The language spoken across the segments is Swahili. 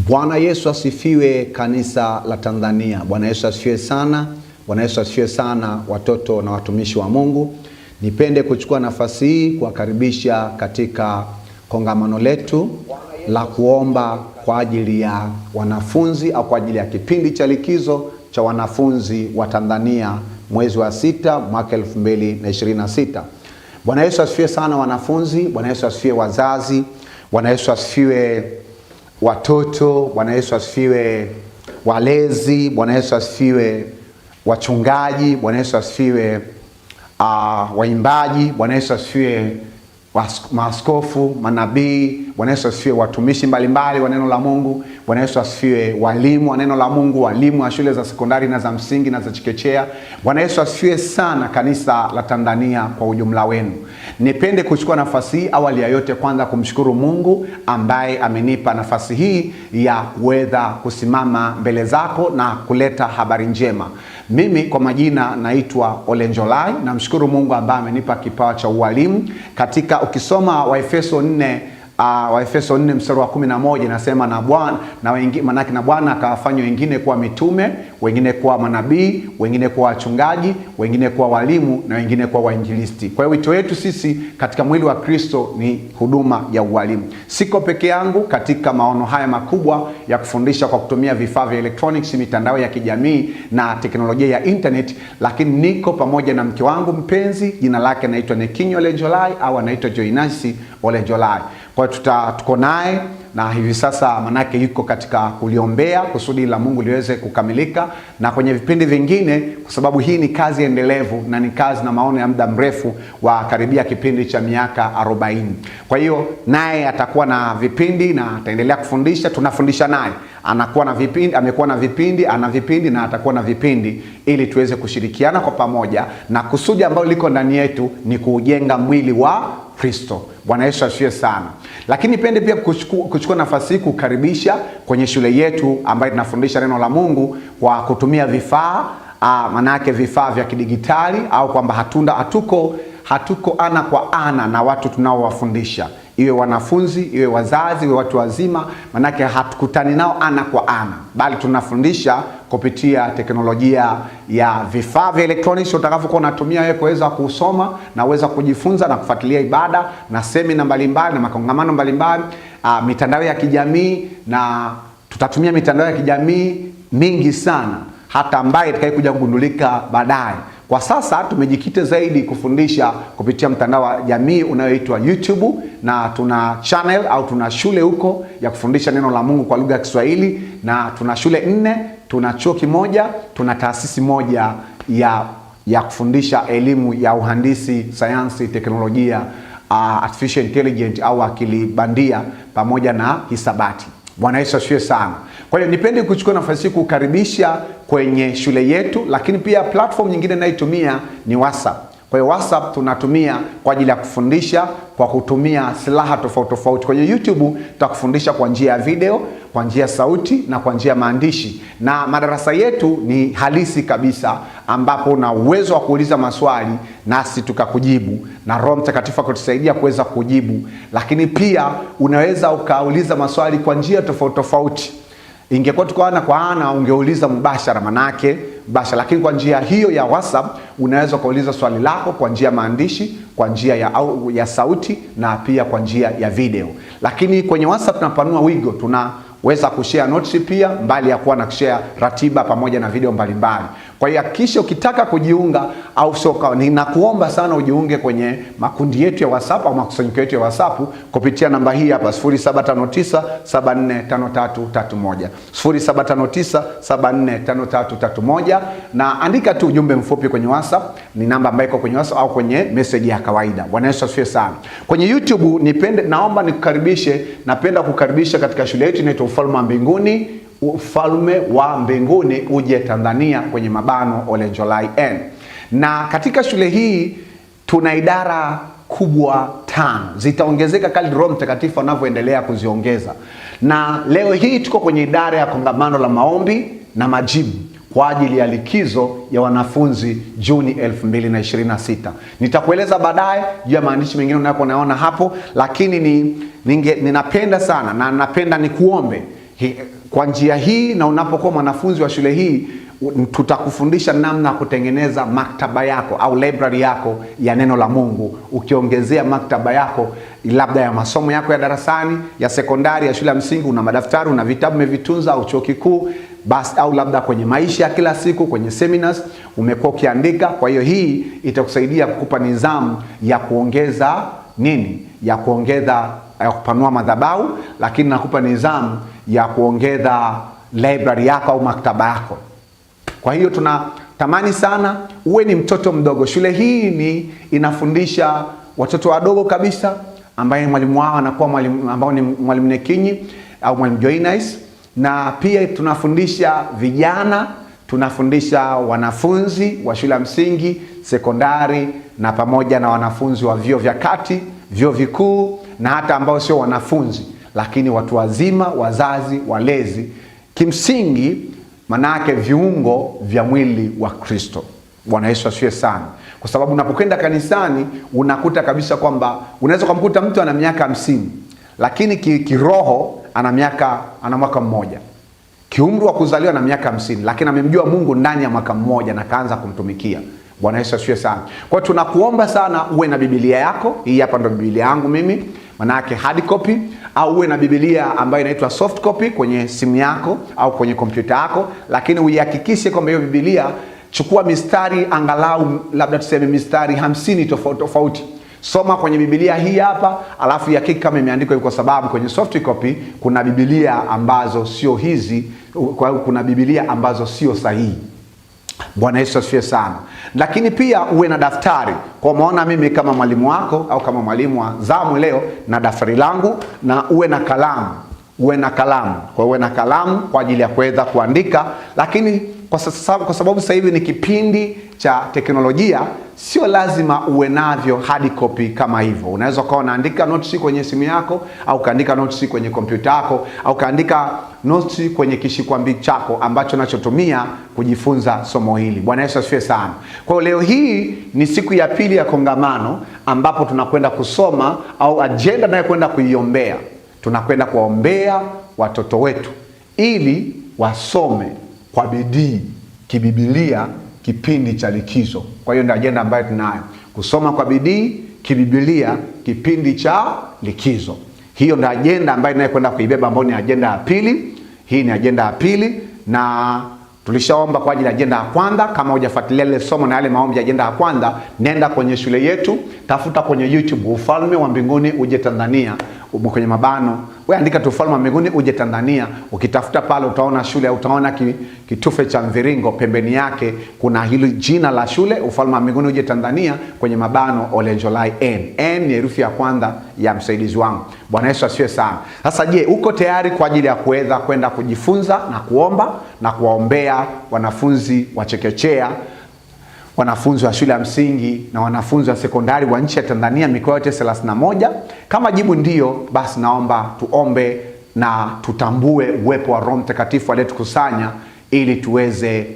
Bwana Yesu asifiwe, kanisa la Tanzania. Bwana Yesu asifiwe sana. Bwana Yesu asifiwe sana, watoto na watumishi wa Mungu. Nipende kuchukua nafasi hii kuwakaribisha katika kongamano letu la kuomba kwa ajili ya wanafunzi au kwa ajili ya kipindi cha likizo cha wanafunzi wa Tanzania mwezi wa 6 mwaka 2026. Bwana Yesu asifiwe sana wanafunzi. Bwana Yesu asifiwe wazazi. Bwana Yesu asifiwe watoto. Bwana Yesu asifiwe walezi. Bwana Yesu asifiwe wachungaji. Bwana Yesu asifiwe waimbaji. Bwana Yesu asifiwe maaskofu, manabii. Bwana Yesu asifiwe watumishi mbalimbali wa neno la Mungu. Bwana Yesu asifiwe walimu wa neno la Mungu, walimu wa shule za sekondari na za msingi na za chekechea. Bwana Yesu asifiwe sana kanisa la Tanzania kwa ujumla wenu. Nipende kuchukua nafasi hii awali ya yote kwanza kumshukuru Mungu ambaye amenipa nafasi hii ya kuweza kusimama mbele zako na kuleta habari njema. Mimi kwa majina naitwa Ole Njolai. Namshukuru Mungu ambaye amenipa kipawa cha ualimu. Katika ukisoma Waefeso 4 Waefeso 4 mstari wa 11 inasema na Bwana na wengine, manake na Bwana akawafanya wengine kuwa mitume, wengine kuwa manabii, wengine kuwa wachungaji, wengine kuwa walimu na wengine kuwa wainjilisti. Kwa hiyo wito wetu sisi katika mwili wa Kristo ni huduma ya ualimu. Siko peke yangu katika maono haya makubwa ya kufundisha kwa kutumia vifaa vya electronics, mitandao ya kijamii na teknolojia ya internet, lakini niko pamoja na mke wangu mpenzi, jina lake anaitwa Nekinyo Ole Njolai au anaitwa Joinasi Ole Njolai. Kwa tuko naye na hivi sasa manake yuko katika kuliombea kusudi la Mungu liweze kukamilika, na kwenye vipindi vingine, kwa sababu hii ni kazi endelevu na ni kazi na maono ya muda mrefu wa karibia kipindi cha miaka 40. Kwa hiyo naye atakuwa na vipindi na ataendelea kufundisha, tunafundisha naye. Anakuwa na vipindi, amekuwa na vipindi, ana vipindi na atakuwa na vipindi ili tuweze kushirikiana kwa pamoja, na kusudi ambalo liko ndani yetu ni kujenga mwili wa Kristo. Bwana Yesu asifiwe sana. Lakini pende pia kuchukua nafasi hii kukaribisha kwenye shule yetu ambayo tunafundisha neno la Mungu kwa kutumia vifaa, manake vifaa vya kidigitali, au kwamba hatuko ana kwa ana na watu tunaowafundisha, iwe wanafunzi, iwe wazazi, iwe watu wazima, manake hatukutani nao ana kwa ana, bali tunafundisha kupitia teknolojia ya vifaa vya electronics utakavyokuwa unatumia wewe kuweza kusoma na uweza kujifunza na kufuatilia ibada na semina mbalimbali na makongamano mbalimbali, mitandao ya kijamii, na tutatumia mitandao ya kijamii mingi sana hata ambaye itakayokuja kugundulika baadaye. Kwa sasa tumejikita zaidi kufundisha kupitia mtandao wa jamii unaoitwa YouTube, na tuna channel au tuna shule huko ya kufundisha neno la Mungu kwa lugha ya Kiswahili, na tuna shule 4, tuna chuo kimoja, tuna taasisi moja ya kufundisha elimu ya uhandisi, sayansi, teknolojia, artificial intelligence au akili bandia pamoja na hisabati. Bwana Yesu asifiwe sana. Kwa hiyo nipende kuchukua nafasi hii kukaribisha kwenye shule yetu, lakini pia platform nyingine ninayotumia ni WhatsApp. Kwa hiyo WhatsApp tunatumia kwa ajili ya kufundisha kwa kutumia silaha tofauti tofauti. Kwenye YouTube tutakufundisha kwa njia ya video, kwa njia ya sauti na kwa njia ya maandishi. Na madarasa yetu ni halisi kabisa, ambapo una uwezo wa kuuliza maswali nasi tukakujibu, na Roho Mtakatifu akutusaidia kuweza kujibu. Lakini pia unaweza ukauliza maswali kwa njia tofauti tofauti. Ingekuwa tuko ana kwa ana ungeuliza mubashara, manake bashara, lakini kwa njia hiyo ya WhatsApp unaweza kuuliza swali lako kwa njia ya maandishi, kwa njia ya sauti na pia kwa njia ya video. Lakini kwenye WhatsApp tunapanua wigo, tunaweza kushare notes pia, mbali ya kuwa na kushare ratiba pamoja na video mbalimbali. Kwa hiyo hakikisha ukitaka kujiunga au soka, ninakuomba sana ujiunge kwenye makundi yetu ya WhatsApp au makusanyiko yetu ya WhatsApp kupitia namba hii hapa 0759745331 0759745331, na andika tu ujumbe mfupi kwenye WhatsApp. Ni namba ambayo iko kwenye WhatsApp au kwenye message ya kawaida. Bwana Yesu asifiwe sana. Kwenye YouTube naomba nikukaribishe, napenda kukaribisha katika shule yetu inaitwa Ufalme wa Mbinguni. Ufalme wa Mbinguni uje Tanzania kwenye mabano Ole Njolai N. Na katika shule hii tuna idara kubwa 5. Zitaongezeka kadri Roho Mtakatifu anavyoendelea kuziongeza. Na leo hii tuko kwenye idara ya kongamano la maombi na majibu kwa ajili ya likizo ya wanafunzi Juni 2026. Nitakueleza baadaye juu ya maandishi mengine unayoona hapo, lakini ninapenda sana na napenda nikuombe Kwa njia hii, na unapokuwa mwanafunzi wa shule hii, tutakufundisha namna kutengeneza maktaba yako au library yako ya neno la Mungu, ukiongezea maktaba yako labda ya masomo yako ya darasani, ya sekondari, ya shule ya msingi. Una madaftari, una vitabu umevitunza, au chuo kikuu basi, au labda kwenye maisha ya kila siku, kwenye seminars umekuwa ukiandika. Kwa hiyo hii itakusaidia kukupa nidhamu ya kuongeza nini, ya kuongeza, ya kupanua madhabahu, lakini nakupa nidhamu ya kuongeza library yako au maktaba yako. Kwa hiyo tunatamani sana uwe ni mtoto mdogo. Shule hii inafundisha watoto wadogo kabisa, ambaye mwalimu wao anakuwa mwalimu ambao ni mwalimu Nekinyi au mwalimu Joynice, na pia tunafundisha vijana, tunafundisha wanafunzi wa shule ya msingi, sekondari, na pamoja na wanafunzi wa vyuo vya kati, vyuo vikuu, na hata ambao sio wanafunzi lakini watu wazima, wazazi, walezi. Kimsingi manake viungo vya mwili wa Kristo. Bwana Yesu asifiwe sana. Kwa sababu unapokwenda kanisani unakuta kabisa kwamba unaweza kumkuta mtu ana miaka 50 lakini kiroho ana mwaka mmoja. Kiumri wa kuzaliwa na miaka 50 lakini amemjua Mungu ndani ya mwaka mmoja na kaanza kumtumikia. Bwana Yesu asifiwe sana. Kwa hiyo tunakuomba sana uwe na Biblia yako. Hii hapa ndo Biblia yangu mimi, manake hard copy, au uwe na Biblia ambayo inaitwa soft copy kwenye simu yako au kwenye kompyuta yako, lakini uihakikishe kwamba hiyo Biblia, chukua mistari angalau labda tuseme mistari 50 tofauti. Soma kwenye Biblia hii hapa, alafu yakiki kama imeandikwa hivi, kwa sababu kwenye soft copy kuna Biblia ambazo sio hizi, kwa hiyo kuna Biblia ambazo sio sahihi. Bwana Yesu asifiwe sana. Lakini pia uwe na daftari. Kwa maana mimi kama mwalimu wako au kama mwalimu wa zamu leo na daftari langu, na uwe na kalamu. Uwe na kalamu kwa ajili ya kuweza kuandika. Lakini kwa sababu sasa hivi ni kipindi cha teknolojia, sio lazima uwe navyo hard copy kama hivyo. Unaweza kuwa unaandika notes kwenye simu yako, au kaandika notes kwenye kompyuta yako, au kaandika notes kwenye kishikwambi chako ambacho nachotumia kujifunza somo hili. Bwana Yesu asifiwe sana. Kwa hiyo leo hii ni siku ya pili ya kongamano, ambapo tunakwenda kusoma au agenda nayo kwenda kuiombea. Tunakwenda kuombea watoto wetu ili wasome kwa bidii kiBiblia kipindi cha likizo. Kwa hiyo ndio agenda ambayo tunayo, kusoma kwa bidii kiBiblia kipindi cha likizo. Hiyo ndio agenda ambayo tunayokwenda kuibeba, ambayo ni agenda ya pili. Hii ni agenda ya pili, na tulishaomba kwa ajili ya agenda ya kwanza. Kama hujafuatilia ile somo na yale maombi ya agenda ya kwanza, nenda kwenye shule yetu, tafuta kwenye YouTube Ufalme wa Mbinguni Uje Tanzania, kwenye mabano wewe andika tu Ufalme wa Mbinguni Uje Tanzania. Ukitafuta pale utaona shule, utaona kitufe cha mviringo, pembeni yake kuna hili jina la shule, Ufalme wa Mbinguni Uje Tanzania, kwenye mabano Olenjolai N. N ni herufi ya kwanza ya msaidizi wangu. Bwana Yesu asifiwe sana. Sasa je, uko tayari kwa ajili ya kuweza kwenda kujifunza na kuomba na kuwaombea wanafunzi wa chekechea, wanafunzi wa shule ya msingi na wanafunzi wa sekondari wa nchi ya Tanzania, mikoa yote 31? Kama jibu ndio, basi naomba tuombe na tutambue uwepo wa Roho Mtakatifu aliyetukusanya ili tuweze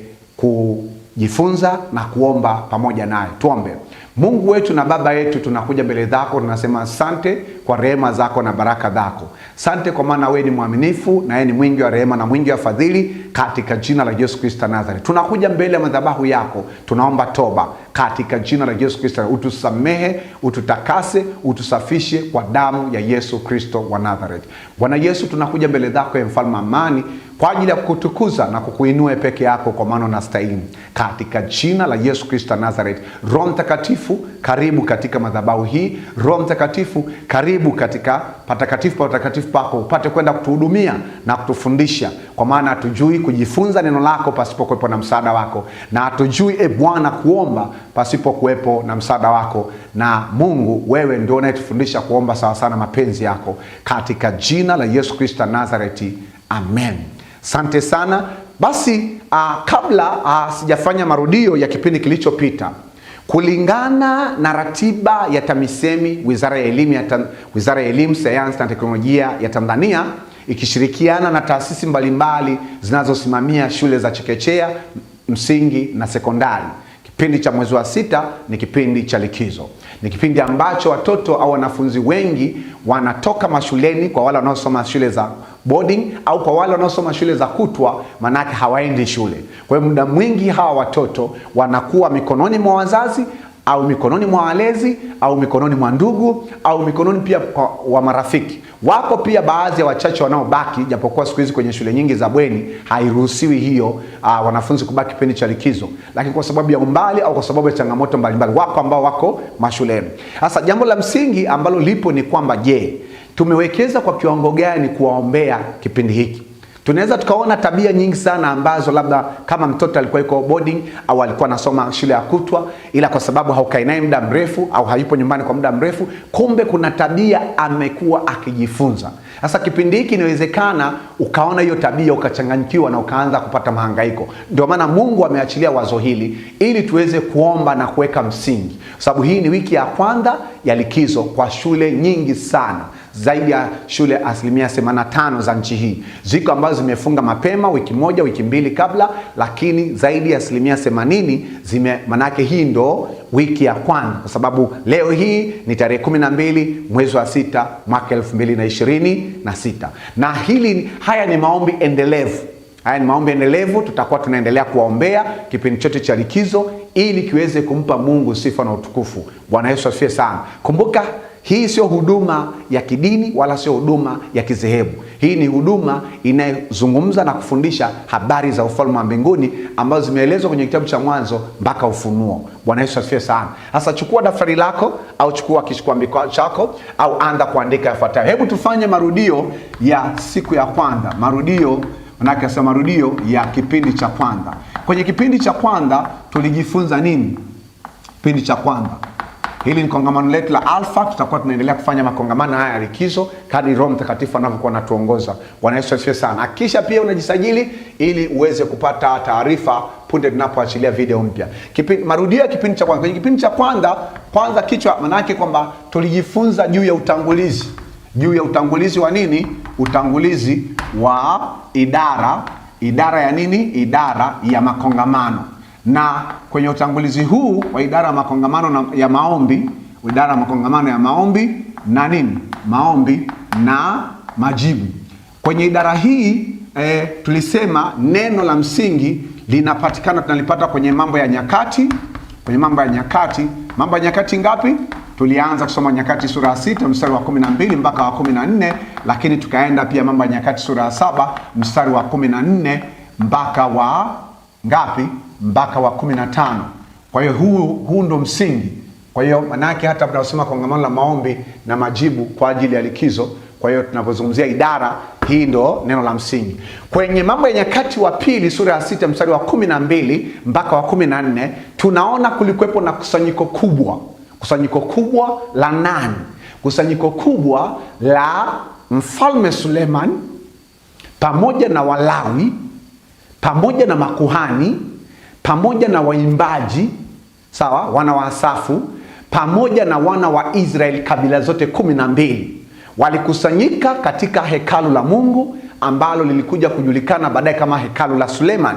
kujifunza na kuomba pamoja naye. Tuombe. Mungu wetu na Baba yetu, tunakuja mbele zako, tunasema asante kwa rehema zako na baraka zako. Asante kwa maana wewe ni mwaminifu na wewe ni mwingi wa rehema na mwingi wa fadhili, katika jina la Yesu Kristo Nazareth. Tunakuja mbele ya madhabahu yako, tunaomba toba katika jina la Yesu Kristo. Utusamehe, ututakase, utusafishe kwa damu ya Yesu Kristo wa Nazareth. Bwana Yesu, tunakuja mbele zako ya mfalme amani kwa ajili ya kukutukuza na kukuinua peke yako, kwa maana unastahili, katika jina la Yesu Kristo Nazareth. Roho Mtakatifu, karibu katika madhabahu hii. Roho Mtakatifu, karibu katika patakatifu pa utakatifu pako, upate kwenda kutuhudumia na kutufundisha, kwa maana hatujui kujifunza neno lako pasipo kuwepo na msaada wako, na hatujui Bwana kuomba pasipo kuwepo na msaada wako. Na Mungu, wewe ndio unayetufundisha kuomba sawa sana mapenzi yako, katika jina la Yesu Kristo Nazareth. Amen. Asante sana. Basi kabla sijafanya marudio ya kipindi kilichopita, kulingana na ratiba ya TAMISEMI, Wizara ya Elimu, Sayansi na Teknolojia ya Tanzania, ikishirikiana na taasisi mbalimbali zinazosimamia shule za chekechea, msingi na sekondari, kipindi cha mwezi wa 6 ni kipindi cha likizo. Ni kipindi ambacho watoto au wanafunzi wengi wanatoka mashuleni, kwa wale wanaosoma shule za boarding, au kwa wale wanaosoma shule za kutwa, manake hawaendi shule. Kwa hiyo muda mwingi hawa watoto wanakuwa mikononi mwa wazazi, au mikononi mwa walezi, au mikononi mwa ndugu, au mikononi pia wa marafiki. Wako pia baadhi ya wachache wanaobaki, japokuwa siku hizi kwenye shule nyingi za bweni hairuhusiwi hiyo wanafunzi kubaki kipindi cha likizo, lakini kwa sababu ya umbali au kwa sababu ya changamoto mbalimbali, wako ambao wako mashuleni. Sasa jambo la msingi ambalo lipo ni kwamba, je, tumewekeza kwa kiwango gani kuwaombea kipindi hiki? Tunaweza tukaona tabia nyingi sana ambazo labda kama mtoto alikuwa yuko boarding au alikuwa anasoma shule ya kutwa, ila kwa sababu haukai naye muda mrefu au hayupo nyumbani kwa muda mrefu, kumbe kuna tabia amekuwa akijifunza. Sasa kipindi hiki inawezekana ukaona hiyo tabia ukachanganyikiwa na ukaanza kupata mahangaiko. Ndio maana Mungu ameachilia wazo hili ili tuweze kuomba na kuweka msingi. Sababu hii ni wiki ya kwanza ya likizo kwa shule nyingi sana. Zaidi ya shule 85% za nchi hii. Ziko ambazo zimefunga mapema wiki moja, wiki mbili kabla, lakini zaidi ya 80% manake hii ndo wiki ya kwanza, kwa sababu leo hii ni tarehe 12 mwezi wa 6 mwaka 2026. Na haya ni maombi endelevu. Haya ni maombi endelevu, tutakuwa tunaendelea kuwaombea kipindi chote cha likizo ili kiweze kumpa Mungu sifa na utukufu. Bwana Yesu asifiwe sana. Kumbuka, hii sio huduma ya kidini wala sio huduma ya kizehebu. Hii ni huduma inayozungumza na kufundisha habari za ufalme wa mbinguni ambazo zimeelezwa kwenye kitabu cha Mwanzo mpaka Ufunuo. Bwana Yesu asifiwe sana. Sasa chukua daftari lako au chukua kishikwambi chako au anza kuandika yafuatayo. Hebu tufanye marudio ya siku ya kwanza. Marudio ya kipindi cha kwanza. Kwenye kipindi cha kwanza tulijifunza nini? Kipindi cha kwanza, hili ni kongamano letu la Alpha. Tutakuwa tunaendelea kufanya makongamano haya ya likizo kadri Roho Mtakatifu anavyokuwa anatuongoza. Bwana Yesu asifiwe sana. Hakikisha pia unajisajili ili uweze kupata taarifa punde tunapoachilia video mpya. Marudio ya kipindi cha kwanza. Kwenye kipindi cha kwanza kichwa manake kwamba tulijifunza juu ya utangulizi. Juu ya utangulizi wa nini? Utangulizi wa idara ya nini? Idara ya makongamano. Na kwenye utangulizi huu wa idara ya makongamano ya maombi, idara ya makongamano ya maombi na nini? Maombi na majibu. Kwenye idara hii tulisema neno la msingi linapatikana, tunalipata kwenye Mambo ya Nyakati. Kwenye Mambo ya Nyakati, Mambo ya Nyakati ngapi? Tulianza kusoma Nyakati sura ya 6 mstari wa 12 mpaka wa 14, lakini tukaenda pia Mambo ya Nyakati sura ya 7 mstari wa 14 mpaka wa ngapi? Mpaka wa 15. Kwa hiyo huu ndo msingi. Kwa hiyo manake hata tunasema kongamano la maombi na majibu kwa ajili ya likizo. Kwa hiyo tunapozungumzia idara hii ndo neno la msingi. Kwenye Mambo ya Nyakati wa pili sura ya 6 mstari wa 12 mpaka wa 14, tunaona kulikuwepo na kusanyiko kubwa. Kusanyiko kubwa la nani? Kusanyiko kubwa la Mfalme Suleiman pamoja na Walawi pamoja na makuhani pamoja na waimbaji, sawa, wana wa Asafu, pamoja na wana wa Israeli, kabila zote 12 walikusanyika katika hekalu la Mungu ambalo lilikuja kujulikana baadaye kama hekalu la Suleiman,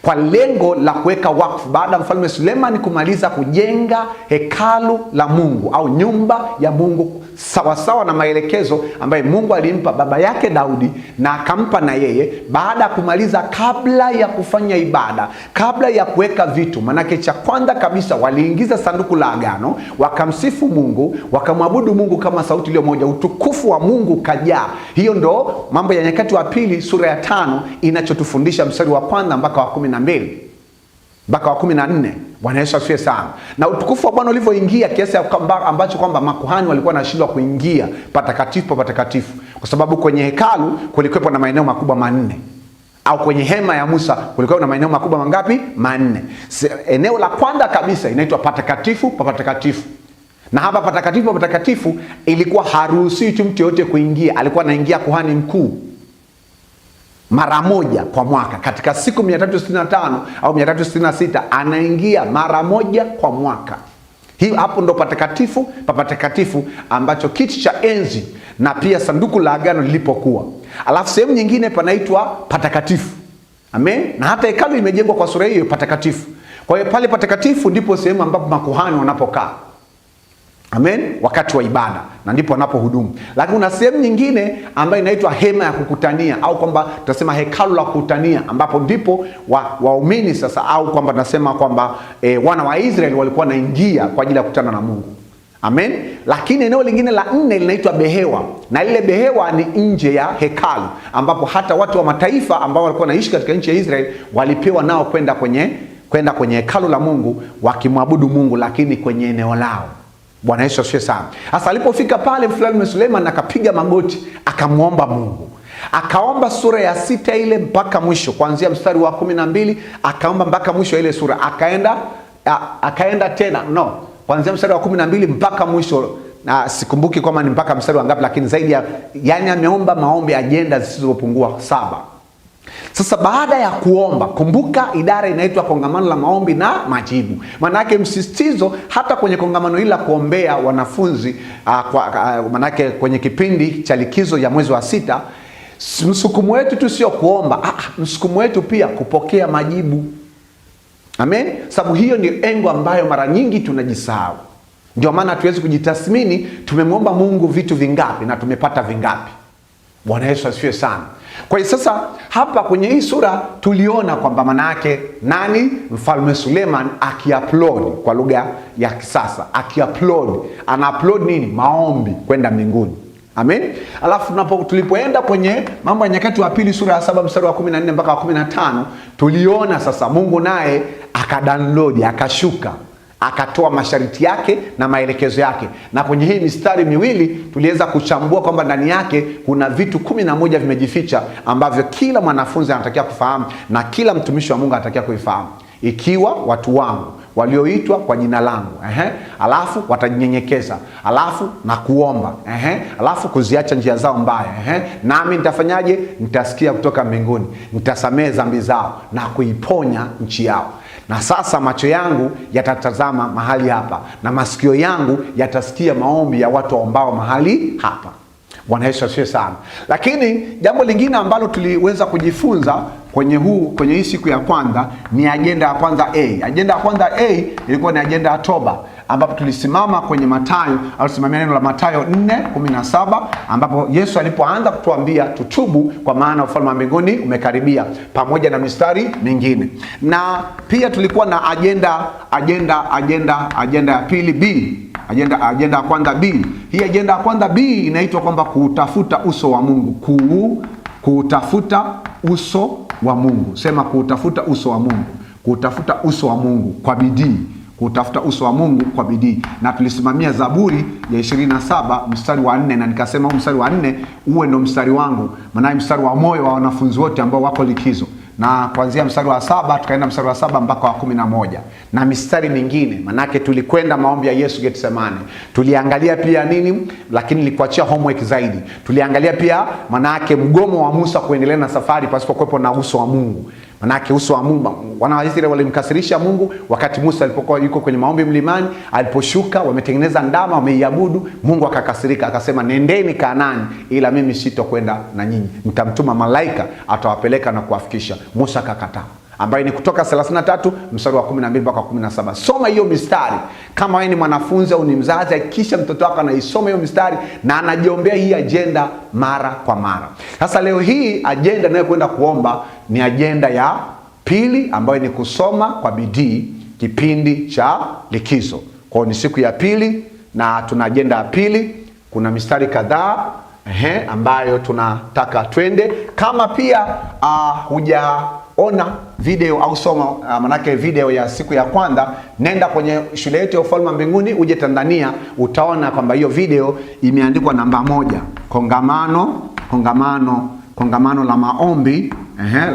kwa lengo la kuweka wakfu baada ya Mfalme Suleiman kumaliza kujenga hekalu la Mungu au nyumba ya Mungu sawasawa na maelekezo ambaye Mungu alimpa baba yake Daudi na akampa na yeye. Baada ya kumaliza, kabla ya kufanya ibada, kabla ya kuweka vitu, manake cha kwanza kabisa waliingiza sanduku la agano, wakamsifu Mungu, wakamwabudu Mungu kama sauti iliyo moja, utukufu wa Mungu kajaa. Hiyo ndo Mambo ya Nyakati wa pili sura ya 5 inachotufundisha mstari wa 1 mpaka wa 12 mpaka wa 14. Bwana Yesu asifiwe sana. Na utukufu wa Bwana ulivyoingia kiasi ambacho kwamba makuhani walikuwa wanashindwa kuingia patakatifu patakatifu, kwa sababu kwenye hekalu kulikuwa na maeneo makubwa 4, au kwenye hema ya Musa kulikuwa na maeneo makubwa mangapi? 4. Eneo la kwanza kabisa inaitwa patakatifu pa patakatifu. Na hapa patakatifu pa patakatifu ilikuwa haruhusiwi mtu yote kuingia, alikuwa anaingia kuhani mkuu mara moja kwa mwaka. Katika siku 365 au 366 anaingia mara moja kwa mwaka. Hii hapo ndo patakatifu pa patakatifu ambacho kiti cha enzi na pia sanduku la agano lilipokuwa. Alafu sehemu nyingine panaitwa patakatifu. Amen. Na hata hekalu imejengwa kwa sura hiyo patakatifu. Kwa hiyo pale patakatifu ndipo sehemu ambapo makuhani wanapokaa. Amen, wakati wa ibada, na ndipo wanapohudumu. Lakini kuna sehemu nyingine ambayo inaitwa hema ya kukutania, au kwamba tunasema hekalu la kukutania, ambapo ndipo waumini sasa, au kwamba tunasema kwamba wana wa Israeli walikuwa wanaingia kwa ajili ya kukutana na Mungu. Amen. Lakini eneo lingine la 4 linaitwa behewa, na ile behewa ni nje ya hekalu, ambapo hata watu wa mataifa ambao walikuwa wanaishi katika nchi ya Israeli walipewa nao kwenda kwenye hekalu la Mungu wakimwabudu Mungu, lakini kwenye eneo lao. Bwana Yesu asifiwe sana. Sasa alipofika pale, Mfalme Suleiman akapiga magoti akamuomba Mungu. Akaomba sura ya 6 ile mpaka mwisho, kuanzia mstari wa 12 akaomba mpaka mwisho ile sura. Akaenda tena kuanzia mstari wa 12 mpaka mwisho, na sikumbuki kama ni mpaka mstari wa ngapi, lakini zaidi yani ameomba maombi ajenda zisizopungua 7. Sasa baada ya kuomba, kumbuka idara inaitwa kongamano la maombi na majibu. Maana yake msisitizo hata kwenye kongamano hili la kuombea wanafunzi, maana yake kwenye kipindi cha likizo ya mwezi wa 6, msukumo wetu tu sio kuomba, msukumo wetu pia kupokea majibu. Amen. Sababu hiyo ndio engo ambayo mara nyingi tunajisahau. Ndio maana hatuwezi kujitathmini tumemwomba Mungu vitu vingapi na tumepata vingapi. Bwana Yesu asifiwe sana. Kwa hiyo sasa hapa kwenye hii sura tuliona kwamba maana yake nani? Mfalme Suleiman akiupload kwa lugha ya kisasa, ana upload nini? Maombi kwenda mbinguni. Amen. Alafu tulipoenda kwenye Mambo ya Nyakati wa Pili sura ya 7 mstari wa 14 mpaka 15, tuliona sasa Mungu naye akadownload, akashuka, akatoa masharti yake na maelekezo yake. Na kwenye hii mistari miwili tuliweza kuchambua kwamba ndani yake kuna vitu 11 vimejificha ambavyo kila mwanafunzi anatakiwa kufahamu na kila mtumishi wa Mungu anatakiwa kuifahamu. Ikiwa watu wangu walioitwa kwa jina langu, alafu watajinyenyekeza, alafu na kuomba, alafu kuziacha njia zao mbaya, nami nitafanyaje? Nitasikia kutoka mbinguni, nitasamehe dhambi zao na kuiponya nchi yao. Na sasa macho yangu yatatazama mahali hapa na masikio yangu yatasikia maombi ya watu ambao mahali hapa. Bwana Yesu asifiwe sana. Lakini jambo lingine ambalo tuliweza kujifunza kwenye hii siku ya kwanza ni agenda ya kwanza A. Agenda ya kwanza A ilikuwa ni agenda ya toba, ambapo tulisimama kwenye Mathayo, alisimamia neno la Mathayo 4:17, ambapo Yesu alipoanza kutuambia tutubu kwa maana ufalme wa mbinguni umekaribia, pamoja na mistari mingine. Na pia tulikuwa na agenda ya pili B. Agenda ya kwanza B. Hii agenda ya kwanza B inaitwa kwamba kuutafuta uso wa Mungu. Kuutafuta uso wa Mungu. Sema kuutafuta uso wa Mungu. Kuutafuta uso wa Mungu kwa bidii. Kutafuta uso wa Mungu kwa bidii. Na tulisimamia Zaburi ya 27 mstari wa 4, na nikasema mstari wa 4 uwe ndo mstari wangu, maana mstari wa moyo wa wanafunzi wote ambao wako likizo. Na kuanzia mstari wa 7 tukaenda mstari wa 7 mpaka wa 11 na mistari mingine. Manake tulikwenda maombi ya Yesu Getsemane. Tuliangalia pia nini, lakini nilikuachia homework zaidi. Tuliangalia pia manake mgomo wa Musa kuendelea na safari pasipo kuwepo na uso wa Mungu. Manake uso wa Mungu, wana wa Israeli walimkasirisha Mungu wakati Musa alipokuwa yuko kwenye maombi mlimani. Aliposhuka wametengeneza ndama, wameiabudu. Mungu akakasirika, akasema nendeni Kanaani, ila mimi sitokwenda na nyinyi, nitamtuma malaika atawapeleka na kuwafikisha. Musa akakataa, ambayo ni Kutoka 33 mstari wa 12 mpaka 17. Soma hiyo mistari. Kama wewe ni mwanafunzi au ni mzazi, hakikisha mtoto wako anaisoma hiyo mistari na anajiombea hii agenda mara kwa mara. Sasa leo hii agenda ninayokwenda kuomba ni agenda ya pili, ambayo ni kusoma kwa bidii kipindi cha likizo. Kwa ni siku ya pili na tuna agenda ya pili. Kuna mistari kadhaa ambayo tunataka twende. Kama pia hujaona video au soma manake video ya siku ya kwanza, nenda kwenye shule yetu ya ufalme wa mbinguni, uje Tanzania, utaona kwamba hiyo video imeandikwa namba 1, kongamano la maombi,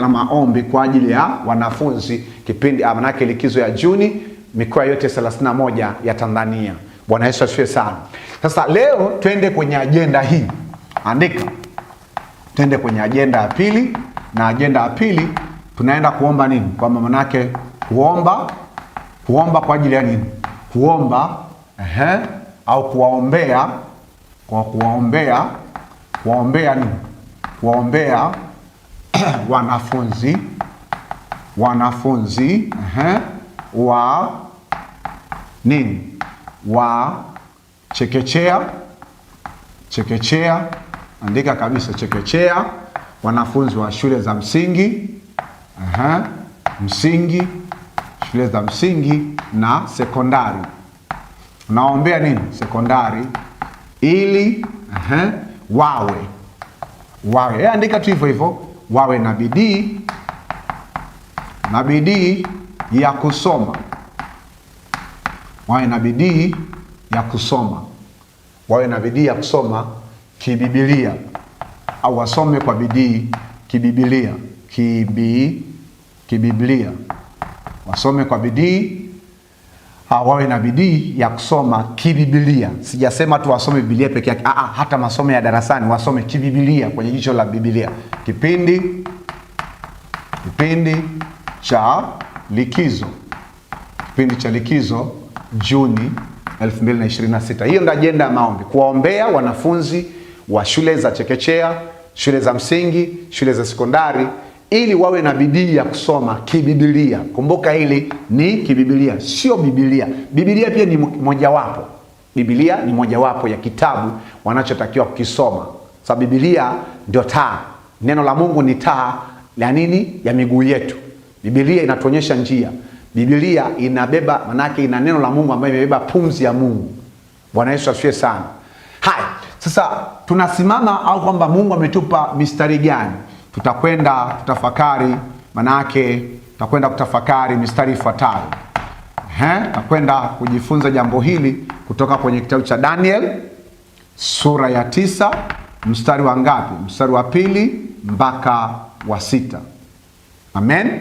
la maombi kwa ajili ya wanafunzi kipindi manake likizo ya Juni, mikoa yote 31 ya Tanzania. Bwana Yesu asifiwe sana. Sasa leo twende kwenye agenda hii. Andika. Twende kwenye agenda ya pili, na agenda ya pili tunaenda kuomba nini? Kwa manake kuomba kwa ajili ya nini? Kuomba au kuwaombea, kuwaombea nini? Kuwaombea wanafunzi wa nini? Wa chekechea, andika kabisa chekechea, wanafunzi wa shule za msingi, msingi, shule za msingi na sekondari. Unaombea nini? Sekondari, ili wawe, andika tu hivyo, wawe na bidii ya kusoma, wawe na bidii ya kusoma, wawe na bidii ya kusoma kibibilia, au wasome kwa bidii kibibilia, kibiblia, wasome kwa bidii, wawe na bidii ya kusoma kibibilia. Sijasema tu wasome Biblia peke yake, hata masomo ya darasani wasome kibibilia, kwenye jicho la Biblia. Kipindi cha likizo Juni 2026. Hiyo ndio ajenda ya maombi, kuwaombea wanafunzi wa shule za chekechea, shule za msingi, shule za sekondari, ili wawe na bidii ya kusoma kibibilia. Kumbuka hili ni kibibilia, sio Biblia. Biblia pia ni mojawapo. Biblia ni mojawapo ya kitabu wanachotakiwa kukisoma. Sababu Biblia ndio taa. Neno la Mungu ni taa la nini? Ya miguu yetu. Biblia inatuonyesha njia. Biblia inabeba, manake ina neno la Mungu ambayo imebeba pumzi ya Mungu. Bwana Yesu asifiwe sana. Hai, sasa tunasimama au kwamba Mungu ametupa mistari gani? Tutakwenda tutafakari, manake tutakwenda kutafakari mistari ifuatayo. Tutakwenda kujifunza jambo hili kutoka kwenye kitabu cha Daniel sura ya 9 mstari wa ngapi? Mstari wa 2 mpaka wa 6. Amen.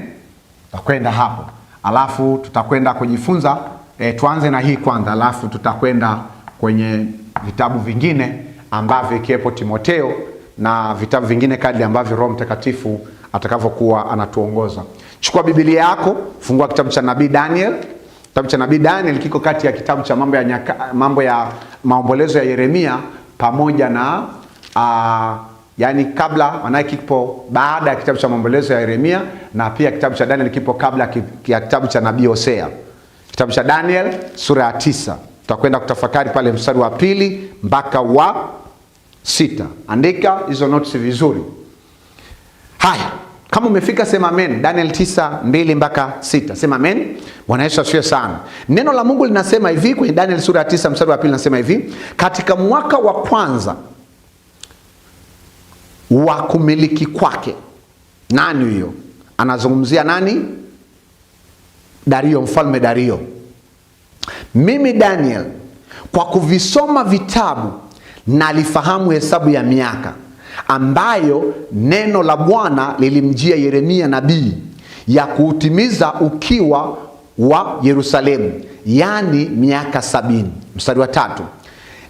Tutakwenda hapo. Alafu tutakwenda kujifunza, tuanze na hii kwanza, alafu tutakwenda kwenye vitabu vingine ambavyo ikiwepo Timotheo na vitabu vingine kadri ambavyo Roho Mtakatifu atakavyokuwa anatuongoza. Chukua Biblia yako, fungua kitabu cha Nabii Daniel. Kitabu cha Nabii Daniel kiko kati ya kitabu cha mambo ya maombolezo ya Yeremia pamoja na yani kabla, maana kipo baada ya kitabu cha maombolezo ya Yeremia, na pia kitabu cha Daniel kipo kabla ya kitabu cha Nabii Hosea. Kitabu cha Daniel sura ya 9. Tutakwenda kutafakari pale mstari wa 2 mpaka wa 6. Andika hizo notes vizuri. Haya, kama umefika sema amen. Daniel 9:2 mpaka 6. Sema amen. Bwana Yesu asifiwe sana. Neno la Mungu linasema hivi kwenye Daniel sura ya 9 mstari wa 2, linasema hivi: katika mwaka wa kwanza wa kumiliki kwake. Nani huyo? Anazungumzia nani? Dario, mfalme Dario. Mimi Daniel, kwa kuvisoma vitabu nalifahamu hesabu ya miaka ambayo neno la Bwana lilimjia Yeremia nabii, ya kuutimiza ukiwa wa Yerusalemu, yani miaka 70. Mstari wa 3,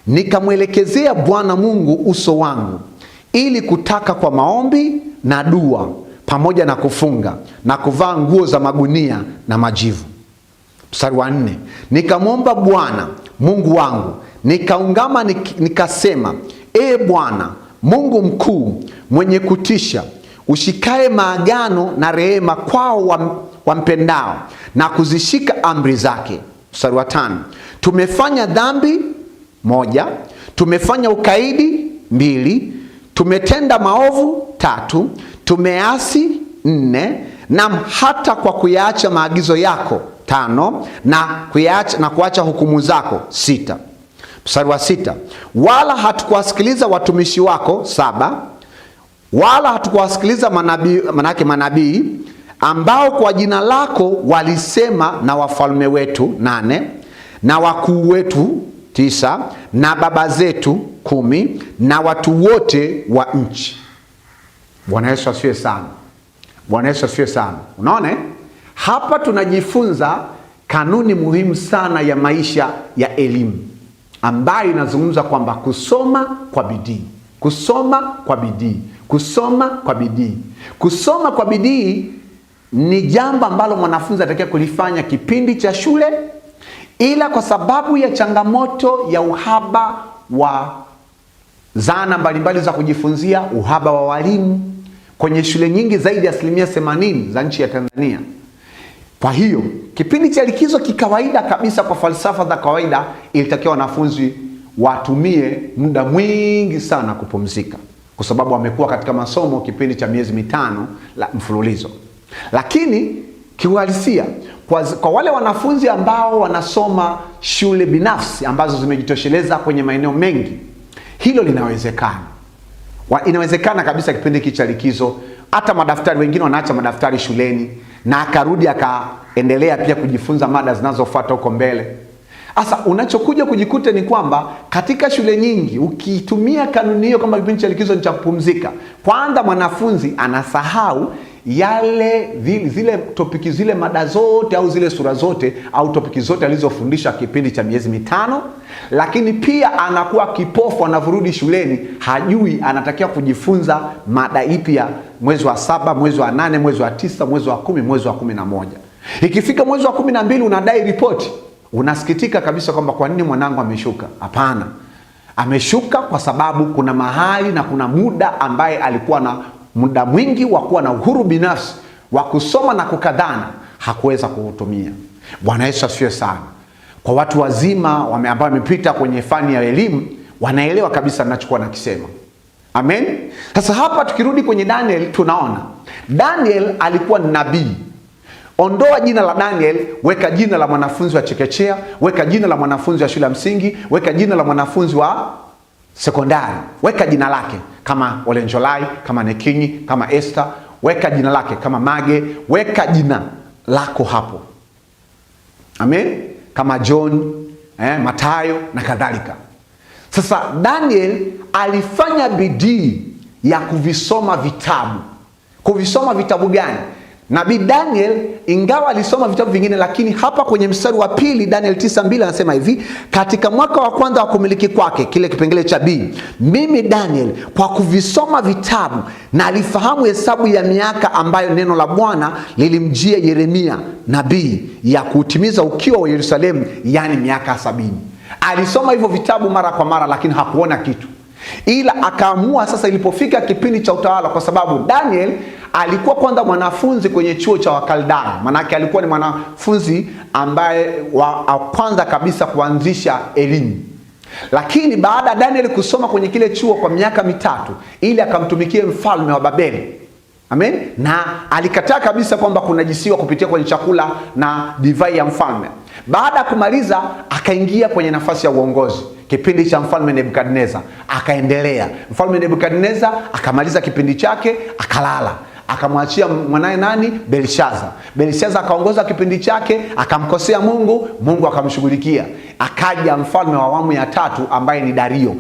nikamwelekezea Bwana Mungu uso wangu ili kutaka kwa maombi na dua pamoja na kufunga na kuvaa nguo za magunia na majivu. Mstari wa 4, nikamwomba Bwana Mungu wangu, nikaungama nikasema: Ee Bwana Mungu mkuu, mwenye kutisha, ushikae maagano na rehema kwao wampendao na kuzishika amri zake. Mstari wa 5, tumefanya dhambi 1, tumefanya ukaidi 2, tumetenda maovu 3, tumeasi 4, na hata kwa kuyaacha maagizo yako 5, na kuacha hukumu zako 6. Mstari wa 6, wala hatukuwasikiliza watumishi wako 7, wala hatukuwasikiliza manabii ambao kwa jina lako walisema na wafalme wetu 8, na wakuu wetu 9, na baba zetu 10, na watu wote wa nchi. Bwana Yesu asifiwe sana. Bwana Yesu asifiwe sana. Unaona, hapa tunajifunza kanuni muhimu sana ya maisha ya elimu, ambayo inazungumza kwamba kusoma kwa bidii, kusoma kwa bidii, kusoma kwa bidii. Kusoma kwa bidii ni jambo ambalo mwanafunzi anatakiwa kulifanya kipindi cha shule, ila kwa sababu ya changamoto ya uhaba wa zana mbalimbali za kujifunzia, uhaba wa walimu kwenye shule nyingi, zaidi ya 80% za nchi ya Tanzania. Kwa hiyo kipindi cha likizo kikawaida kabisa, kwa falsafa za kawaida, ilitakiwa wanafunzi watumie muda mwingi sana kupumzika, kwa sababu wamekuwa katika masomo kipindi cha miezi 5 la mfululizo. Lakini kiuhalisia, kwa wale wanafunzi ambao wanasoma shule binafsi ambazo zimejitosheleza kwenye maeneo mengi, hilo linawezekana. Inawezekana kabisa kipindi hiki cha likizo, hata madaftari, wengine wanaacha madaftari shuleni na akarudi akaendelea pia kujifunza mada zinazofuata huko mbele. Sasa unachokuja kujikuta ni kwamba katika shule nyingi ukitumia kanuni hiyo kama kipindi cha likizo ni cha kupumzika, kwanza mwanafunzi anasahau zile topiki, zile mada zote au zile sura zote au topiki zote alizofundisha kipindi cha miezi 5, lakini pia anakuwa kipofu, anavurudi shuleni hajui anatakiwa kujifunza mada ipi ya mwezi wa 7, mwezi wa 8, mwezi wa 9, mwezi wa 10, mwezi wa 11. Ikifika mwezi wa 12 unadai ripoti. Unasikitika kabisa kwamba kwa nini mwanangu ameshuka? Hapana. Ameshuka kwa sababu kuna mahali na kuna muda ambaye alikuwa na muda mwingi wa kuwa na uhuru binafsi wa kusoma na kukadhana, hakuweza kuutumia. Bwana Yesu asifiwe sana. Kwa watu wazima ambao wamepita kwenye fani ya elimu, wanaelewa kabisa ninachokuwa nakisema. Amen. Sasa hapa tukirudi kwenye Daniel, tunaona Daniel alikuwa nabii. Ondoa jina la Daniel, weka jina la mwanafunzi wa chekechea, weka jina la mwanafunzi wa shule ya msingi, weka jina la mwanafunzi wa sekondari, weka jina lake kama Olenjolai, kama Nekinyi, kama Esther, weka jina lake kama Mage, weka jina lako hapo. Amen. Kama John, Matayo na kadhalika. Sasa Daniel alifanya bidii ya kuvisoma vitabu. Kuvisoma vitabu gani? Nabii Daniel ingawa alisoma vitabu vingine, lakini hapa kwenye mstari wa 2 Daniel 9:2 anasema hivi: katika mwaka wa kwanza wa kumiliki kwake, kile kipengele cha B, mimi Daniel kwa kuvisoma vitabu na alifahamu hesabu ya miaka ambayo neno la Bwana lilimjia Yeremia nabii ya kutimiza ukiwa wa Yerusalemu, yani miaka 70. Alisoma hivyo vitabu mara kwa mara, lakini hakuona kitu. Ila akaamua sasa ilipofika kipindi cha utawala, kwa sababu Daniel alikuwa kwanza mwanafunzi kwenye chuo cha Wakaldayo. Manake alikuwa ni mwanafunzi ambaye wa kwanza kabisa kuanzisha elimu. Lakini baada ya Daniel kusoma kwenye kile chuo kwa miaka 3 ili akamtumikie mfalme wa Babeli. Amen. Na alikataa kabisa kwamba kunajisiwa kupitia kwenye chakula na divai ya mfalme. Baada ya kumaliza akaingia kwenye nafasi ya uongozi kipindi cha mfalme Nebukadneza. Akaendelea. Mfalme Nebukadneza akamaliza kipindi chake, akalala. Akamwachia mwanae nani? Belshaza. Belshaza akaongoza kipindi chake, akamkosea Mungu, Mungu akamshughulikia. Akaja mfalme wa awamu ya 3 ambaye ni Dario.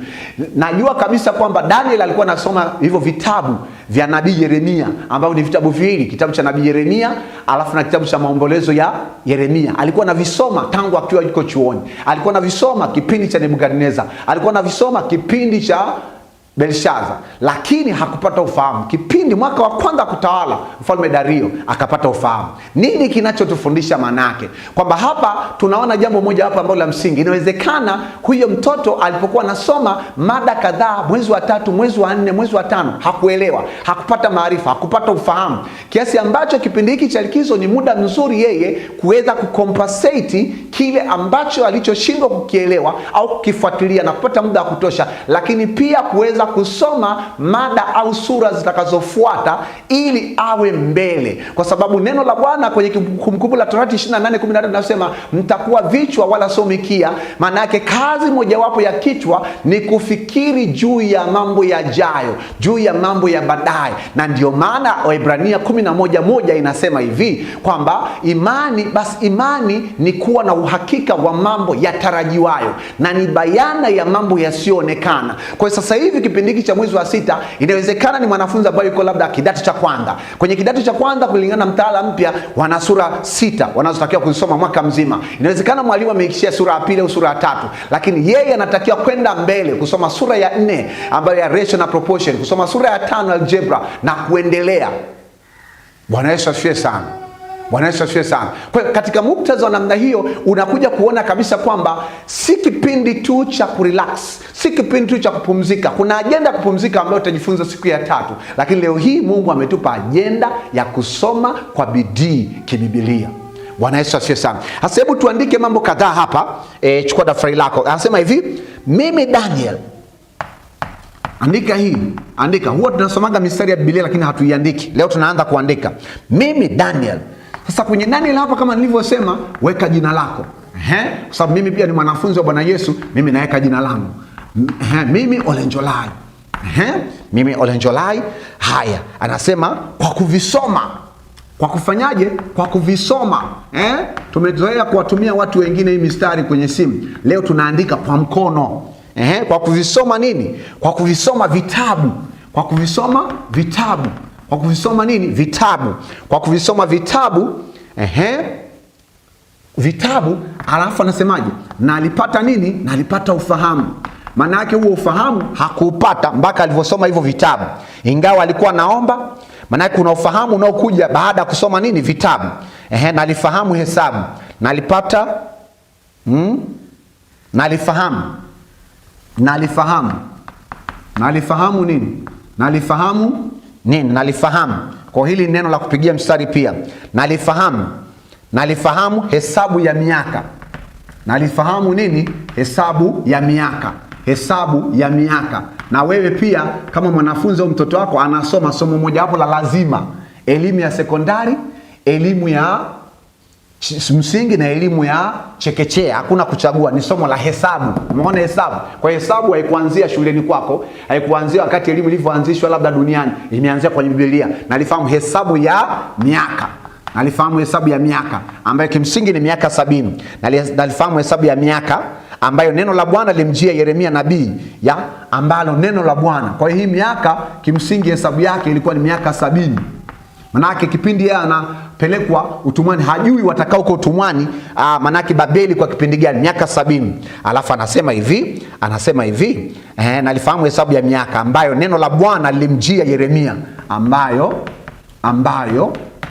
Najua kabisa kwamba Daniel alikuwa anasoma hivyo vitabu vya nabii Yeremia, ambao ni vitabu viwili, kitabu cha nabii Yeremia alafu na kitabu cha maombolezo ya Yeremia. Alikuwa anavisoma tangu akiwa yuko chuoni. Alikuwa anavisoma kipindi cha Nebukadneza. Alikuwa anavisoma kipindi cha Belshaza, lakini hakupata ufahamu. Kipindi mwaka wa kwanza kutawala mfalme Dario akapata ufahamu. Nini kinachotufundisha manake? Kwamba hapa tunaona jambo moja hapa ambalo la msingi. Inawezekana huyo mtoto alipokuwa anasoma mada kadhaa, mwezi wa 3, mwezi wa 4, mwezi wa 5, hakuelewa, hakupata maarifa, hakupata ufahamu, kiasi ambacho kipindi hiki cha likizo ni muda mzuri yeye kuweza kucompensate kile ambacho alichoshindwa kukielewa au kukifuatilia na kupata muda wa kutosha, lakini pia kuweza kusoma mada au sura zitakazofuata ili awe mbele. Kwa sababu neno la Bwana kwenye Kumbukumbu la Torati 28:13 linasema mtakuwa vichwa wala sio mikia. Maana yake kazi mojawapo ya kichwa ni kufikiri juu ya mambo yajayo, juu ya mambo ya baadaye. Na ndio maana Waebrania 11:1 inasema hivi kwamba imani ni kuwa na uhakika wa mambo yatarajiwayo na ni bayana ya mambo yasiyoonekana. Kwa sasa hivi kipindi hiki cha mwezi wa 6, inawezekana ni mwanafunzi ambaye yuko labda kidato cha kwanza. Kwenye kidato cha kwanza kulingana na mtaala mpya wana sura 6 wanazotakiwa kuzisoma mwaka mzima. Inawezekana mwalimu ameishia sura ya 2 au sura ya 3, lakini yeye anatakiwa kwenda mbele kusoma sura ya 4 ambayo ya ratio na proportion, kusoma sura ya 5 algebra na kuendelea. Bwana Yesu asifiwe sana. Bwana Yesu asifiwe sana. Kwa hiyo katika muktadha wa namna hiyo unakuja kuona kabisa kwamba si kipindi tu cha kurelax, si kipindi tu cha kupumzika. Kuna agenda ya kupumzika ambayo utajifunza siku ya 3, lakini leo hii Mungu ametupa agenda ya kusoma kwa bidii kiBiblia. Bwana Yesu asifiwe sana. Sasa hebu tuandike mambo kadhaa hapa. Chukua daftari lako. Anasema hivi, mimi Daniel. Andika hii. Andika. Huwa tunasomaga mistari ya Biblia lakini hatuiandiki. Leo tunaanza kuandika. Mimi Daniel. Sasa kwenye Daniel hapa kama nilivyosema, weka jina lako. Kwa sababu mimi pia ni mwanafunzi wa Bwana Yesu, mimi naweka jina langu. Mimi Olenjolai. Mimi Olenjolai. Haya, anasema kwa kuvisoma. Kwa kufanyaje? Kwa kuvisoma. Tumezoea kuwatumia watu wengine hii mistari kwenye simu. Leo tunaandika kwa mkono. Kwa kuvisoma nini? Kwa kuvisoma vitabu. Kwa kuvisoma vitabu. Kwa kuvisoma nini? Vitabu. Kwa kuvisoma vitabu. Vitabu, alafu anasemaje? Na alipata nini? Na alipata ufahamu. Maana yake huo ufahamu hakuupata mpaka alivyosoma hivyo vitabu. Ingawa alikuwa naomba, maana yake kuna ufahamu unaokuja baada ya kusoma nini? Vitabu. Na alifahamu hesabu. Na alipata na alifahamu. Na alifahamu. Na alifahamu nini? Na alifahamu nini? Na alifahamu. Kwa hili neno la kupigia mstari pia. Na alifahamu. Na alifahamu hesabu ya miaka. Na alifahamu nini? Hesabu ya miaka. Hesabu ya miaka. Na wewe pia kama mwanafunzi au mtoto wako anasoma somo moja hapo la lazima, elimu ya sekondari, elimu ya msingi na elimu ya chekechea, hakuna kuchagua, ni somo la hesabu. Umeona hesabu? Kwa hesabu haikuanzia shuleni kwako, haikuanzia wakati elimu ilivyoanzishwa labda duniani, imeanzia kwenye Biblia. Na alifahamu hesabu ya miaka. Alifahamu hesabu ya miaka ambayo kimsingi ni miaka 70. Na alifahamu hesabu ya miaka ambayo neno la Bwana limjia Yeremia nabii, ambalo neno la Bwana. Kwa hiyo hii miaka kimsingi hesabu yake ilikuwa ni miaka 70. Manake kipindi yeye anapelekwa utumwani, hajui watakao huko utumwani, manake Babeli kwa kipindi gani? Miaka 70. Alafu anasema hivi, na alifahamu hesabu ya miaka ambayo neno la Bwana lilimjia Yeremia, ambayo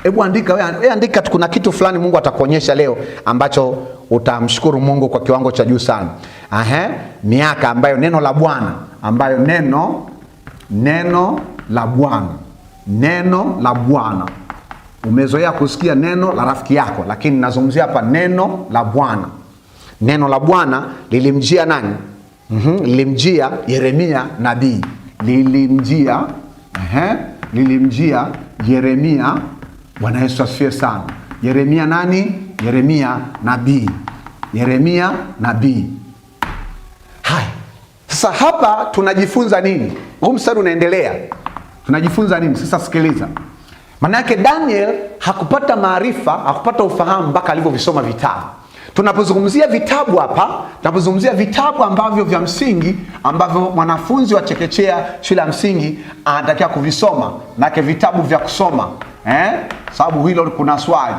hebu andika wewe, andika, kuna kitu fulani Mungu atakuonyesha leo ambacho utamshukuru Mungu kwa kiwango cha juu sana. Miaka ambayo neno la Bwana, ambayo neno la Bwana. Neno la Bwana. Umezoea kusikia neno la rafiki yako, lakini nazungumzia hapa neno la Bwana. Neno la Bwana lilimjia nani? Lilimjia Yeremia nabii. Lilimjia Yeremia. Bwana Yesu asifiwe sana. Yeremia nani? Yeremia nabii. Yeremia nabii. Hai. Sasa hapa tunajifunza nini? Huu mstari unaendelea. Tunajifunza nini? Sasa sikiliza. Maana yake Daniel hakupata maarifa, hakupata ufahamu mpaka alivyovisoma vitabu. Tunapozungumzia vitabu hapa, tunapozungumzia vitabu ambavyo vya msingi ambavyo mwanafunzi wa chekechea shule ya msingi anatakiwa kuvisoma. Maana vitabu vya kusoma. Sababu hilo kuna swali.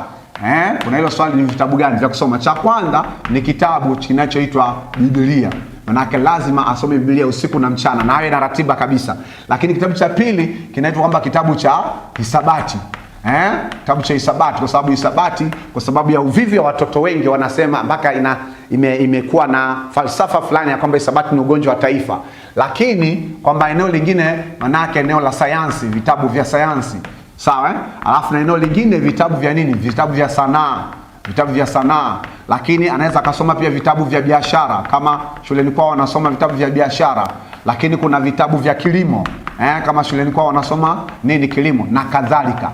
Kuna hilo swali, ni vitabu gani vya kusoma? Cha kwanza ni kitabu kinachoitwa Biblia. Manake lazima asome Biblia usiku na mchana, na awe na ratiba kabisa. Lakini kitabu cha pili kinaitwa kwamba kitabu cha hisabati. Kitabu cha hisabati, kwa sababu hisabati, kwa sababu ya uvivu wa watoto wengi wanasema mpaka imekuwa na falsafa fulani ya kwamba hisabati ni ugonjwa wa taifa. Lakini kwamba eneo lingine manake eneo la sayansi, vitabu vya sayansi. Sawa? Alafu na eneo lingine vitabu vya nini? Vitabu vya sanaa. Vitabu vya sanaa. Lakini anaweza akasoma pia vitabu vya biashara, kama shuleni kwao wanasoma vitabu vya biashara. Lakini kuna vitabu vya kilimo, kama shuleni kwao wanasoma nini? Kilimo na kadhalika.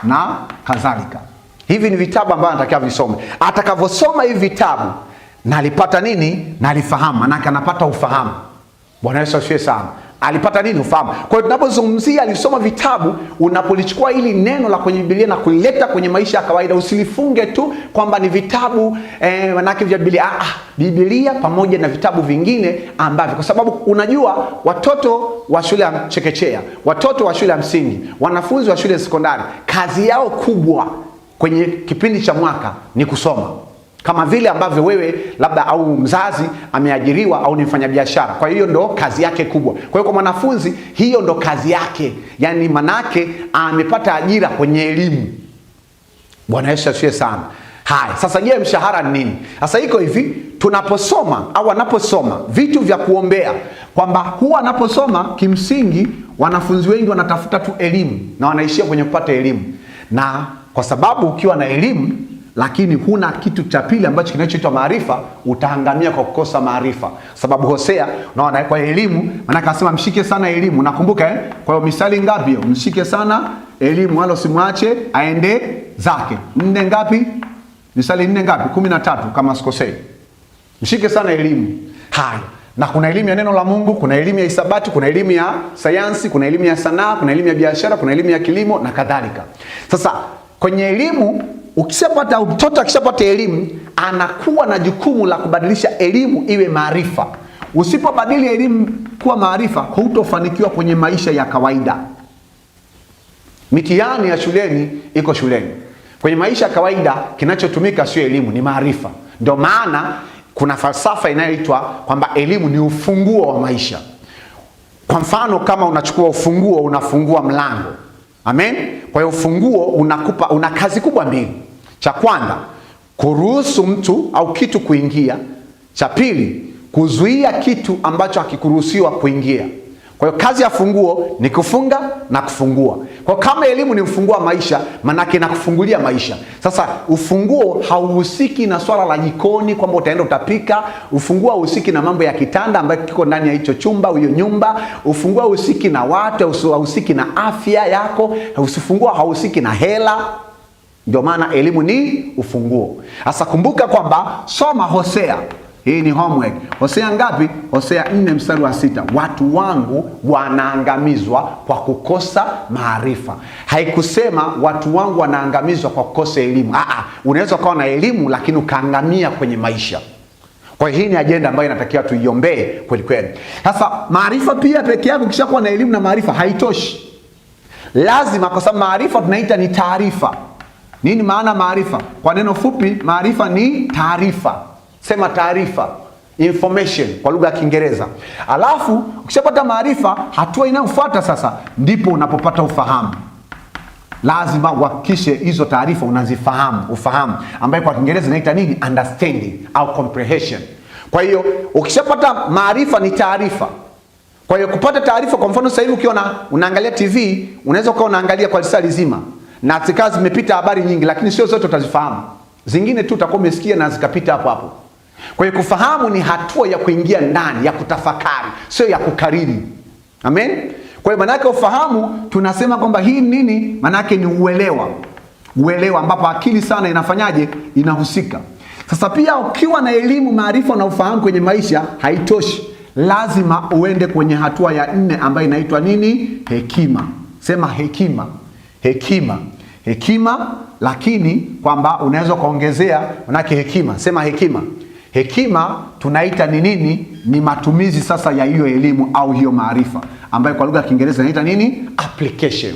Na kadhalika. Hivi ni vitabu ambavyo anatakiwa visome. Atakavyosoma hivi vitabu, na alipata nini? Na alifahamu. Manake anapata ufahamu. Bwana Yesu asifiwe sana. Alipata nini? Ufahamu. Kwa hiyo tunapozungumzia alisoma vitabu, unapolichukua hili neno la kwenye Biblia na kulileta kwenye maisha ya kawaida, usilifunge tu kwamba ni vitabu manake vya Biblia. Biblia pamoja na vitabu vingine ambavyo, kwa sababu unajua watoto wa shule ya chekechea, watoto wa shule ya msingi, wanafunzi wa shule ya sekondari, kazi yao kubwa kwenye kipindi cha mwaka ni kusoma. Kama vile ambavyo wewe labda au mzazi ameajiriwa au ni mfanyabiashara. Kwa hiyo ndo kazi yake kubwa. Kwa hiyo kwa mwanafunzi hiyo ndo kazi yake. Yaani manake amepata ajira kwenye elimu. Bwana Yesu asifiwe sana. Haya, sasa je, mshahara ni nini? Sasa iko hivi, tunaposoma au anaposoma vitu vya kuombea, kwamba huwa anaposoma kimsingi wanafunzi wengi wanatafuta tu elimu na wanaishia kwenye kupata elimu. Na kwa sababu ukiwa na elimu lakini huna kitu cha pili ambacho kinachoitwa maarifa, utaangamia kwa kukosa maarifa. Sababu Hosea, unaona, kwa elimu, maana akasema mshike sana elimu. Nakumbuka Kwa hiyo misali ngapi hiyo? Mshike sana elimu wala usimwache aende zake. 4 ngapi? Misali 4 ngapi? 13 kama sikosei. Mshike sana elimu. Haya. Na kuna elimu ya neno la Mungu, kuna elimu ya hisabati, kuna elimu ya sayansi, kuna elimu ya sanaa, kuna elimu ya biashara, kuna elimu ya kilimo na kadhalika. Sasa kwenye elimu, ukishapata mtoto akishapata elimu, anakuwa na jukumu la kubadilisha elimu iwe maarifa. Usipobadili elimu kuwa maarifa, hutofanikiwa kwenye maisha ya kawaida. Mitihani ya shuleni iko shuleni. Kwenye maisha ya kawaida kinachotumika sio elimu, ni maarifa. Ndio maana kuna falsafa inayoitwa kwamba elimu ni ufunguo wa maisha. Kwa mfano, kama unachukua ufunguo, unafungua mlango. Amen. Kwa hiyo ufunguo una kazi kubwa mbili. Cha kwanza, kuruhusu mtu au kitu kuingia. Cha pili, kuzuia kitu ambacho hakikuruhusiwa kuingia. Kwa hiyo kazi ya funguo ni kufunga na kufungua. Kwa kama elimu ni ufunguo wa maisha, manake inakufungulia maisha. Sasa ufunguo hauhusiki na swala la jikoni kwamba utaenda utapika. Ufunguo hauhusiki na mambo ya kitanda ambayo kiko ndani ya hicho chumba, hiyo nyumba. Ufunguo hauhusiki na watu, hauhusiki na afya yako. Ufunguo hauhusiki na hela. Ndio maana elimu ni ufunguo. Sasa kumbuka kwamba soma Hosea. Hii ni homework. Hosea ngapi? Hosea 4 mstari wa 6. Watu wangu wanaangamizwa kwa kukosa maarifa. Haikusema watu wangu wanaangamizwa kwa kukosa elimu. Unaweza kuwa na elimu lakini ukaangamia kwenye maisha. Kwa hiyo hii ni ajenda ambayo inatakiwa tuiombee kweli kweli. Sasa maarifa pia peke yake, ukishakuwa na elimu na maarifa haitoshi. Lazima, kwa sababu maarifa tunaita ni taarifa. Nini maana maarifa? Kwa neno fupi, maarifa ni taarifa. Sema taarifa, information kwa lugha ya Kiingereza. Alafu ukishapata maarifa, hatua inayofuata sasa ndipo unapopata ufahamu. Lazima uhakikishe hizo taarifa unazifahamu, ufahamu ambayo kwa Kiingereza inaita nini? Understanding au comprehension. Kwa hiyo ukishapata maarifa ni taarifa. Kwa hiyo kupata taarifa, kwa mfano sasa hivi ukiona unaangalia TV, unaweza kuwa unaangalia kwa saa nzima na zikawa zimepita habari nyingi, lakini sio zote utazifahamu. Zingine tu utakuwa umesikia na zikapita hapo hapo. Kwa hiyo kufahamu ni hatua ya kuingia ndani, ya kutafakari, sio ya kukariri. Amen. Kwa hiyo manake ufahamu, tunasema kwamba hii nini? Manake ni uelewa. Uelewa ambapo akili sana inafanyaje? Inahusika. Sasa pia ukiwa na elimu, maarifa na ufahamu kwenye maisha haitoshi. Lazima uende kwenye hatua ya 4 ambayo inaitwa nini? Hekima. Sema hekima. Hekima. Hekima, lakini kwamba unaweza kuongezea manake hekima. Sema hekima. Hekima tunaita ni nini? Ni matumizi sasa ya hiyo elimu au hiyo maarifa, ambayo kwa lugha ya Kiingereza inaita nini? Application.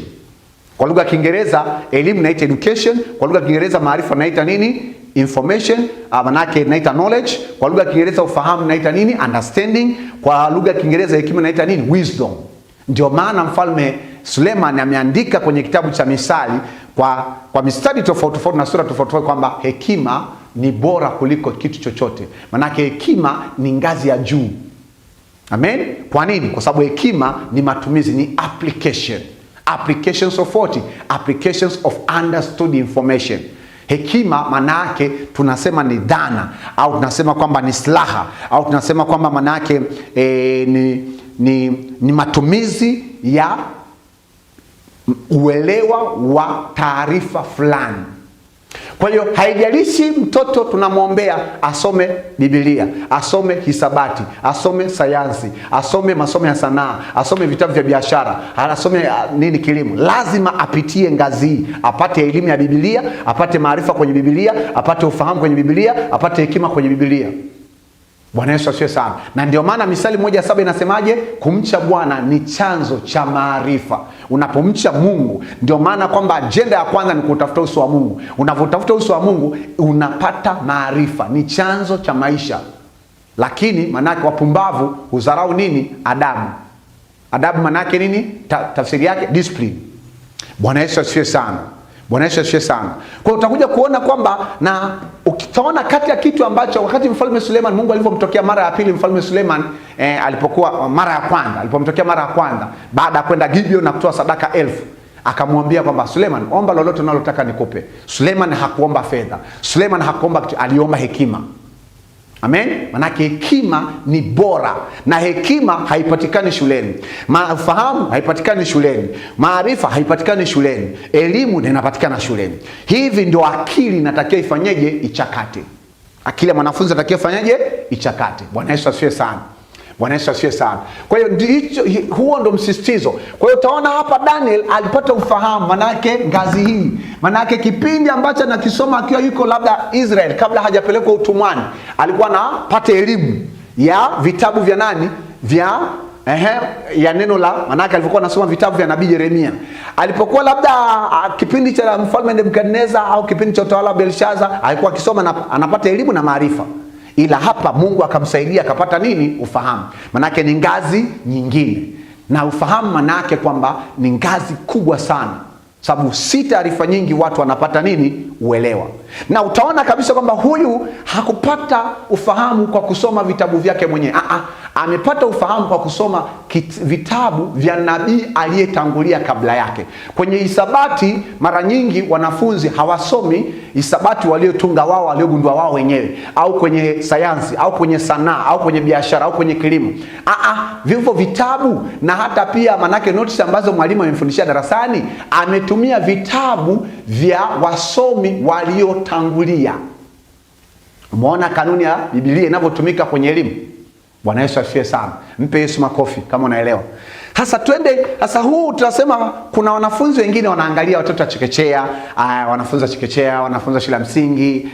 Kwa lugha ya Kiingereza elimu inaita education, kwa lugha ya Kiingereza maarifa inaita nini? Information, manake inaita knowledge. Kwa lugha ya Kiingereza ufahamu inaita nini? Understanding. Kwa lugha ya Kiingereza hekima inaita nini? Wisdom. Ndio maana Mfalme Suleiman ameandika kwenye kitabu cha Misali kwa mistari tofauti tofauti na sura tofauti tofauti kwamba hekima ni bora kuliko kitu chochote. Manake hekima ni ngazi ya juu. Amen. Kwa nini? Kwa sababu hekima ni matumizi, ni application. Applications of what? Applications of understood information. Hekima manake tunasema ni dhana, au tunasema kwamba ni silaha, au tunasema kwamba manake ni matumizi ya uelewa wa taarifa fulani. Kwa hiyo haijalishi mtoto tunamwombea asome Biblia, asome hisabati, asome sayansi, asome masomo ya sanaa, asome vitabu vya biashara, asome kilimo, lazima apitie ngazi hii, apate elimu ya Biblia, apate maarifa kwenye Biblia, apate ufahamu kwenye Biblia, apate hekima kwenye Biblia. Bwana Yesu asifiwe sana. Na ndio maana Misali 1:7 inasemaje? Kumcha Bwana ni chanzo cha maarifa. Unapomcha Mungu, ndio maana kwamba ajenda ya kwanza ni kutafuta uso wa Mungu. Unapotafuta uso wa Mungu unapata maarifa, ni chanzo cha maisha. Lakini manake wapumbavu hudharau nini? Adabu. Adabu manake nini? Tafsiri yake discipline. Bwana Yesu asifiwe sana. Bwana Yesu asifiwe sana. Kwa hiyo utakuja kuona kwamba, na ukitaona kati ya kitu ambacho wakati Mfalme Suleiman, Mungu alipomtokea mara ya pili Mfalme Suleiman, alipokuwa mara ya kwanza, alipomtokea mara ya kwanza baada ya kwenda Gibeon na kutoa sadaka 1000, akamwambia kwamba Suleiman, omba lolote unalotaka nikupe. Suleiman hakuomba fedha. Suleiman hakuomba kitu, aliomba hekima. Amen. Manake hekima ni bora, na hekima haipatikani shuleni. Mafahamu haipatikani shuleni. Maarifa haipatikani shuleni. Elimu inapatikana shuleni. Hivi ndio akili inatakiwa ifanyeje? Ichakate. Akili ya mwanafunzi inatakiwa ifanyeje? Ichakate. Bwana Yesu asifiwe sana. Bwana Yesu asifiwe sana. Kwa hiyo huo ndo msisitizo. Kwa hiyo utaona hapa Daniel alipata ufahamu, manake ngazi hii. Manake kipindi ambacho anakisoma akiwa yuko labda Israel, kabla hajapelekwa utumwani, alikuwa anapata elimu ya vitabu vya nani? Ya neno la, manake alikuwa anasoma vitabu vya nabii Yeremia. Alipokuwa labda kipindi cha mfalme Nebukadneza au kipindi cha utawala wa Belshaza, alikuwa akisoma na anapata elimu na maarifa. Ila hapa Mungu akamsaidia akapata nini? Ufahamu. Manake ni ngazi nyingine. Na ufahamu manake kwamba ni ngazi kubwa sana. Sababu si taarifa nyingi watu wanapata nini? Uelewa. Na utaona kabisa kwamba huyu hakupata ufahamu kwa kusoma vitabu vyake mwenyewe. Amepata ufahamu kwa kusoma vitabu vya nabii aliyetangulia kabla yake. Kwenye hisabati mara nyingi wanafunzi hawasomi hisabati waliotunga wao, waliogundua wao wenyewe, au kwenye sayansi, au kwenye sanaa, au kwenye biashara, au kwenye kilimo. Vivyo vitabu, na hata pia manake notes ambazo mwalimu amemfundishia darasani, ametumia vitabu vya wasomi waliotangulia. Umeona kanuni ya Biblia inavyotumika kwenye elimu? Bwana Yesu asifiwe sana. Mpe Yesu makofi kama unaelewa. Sasa twende, sasa huu tunasema kuna wanafunzi wengine wanaangalia watoto wa chekechea, wanafunzi wa chekechea, wanafunzi wa shule ya msingi,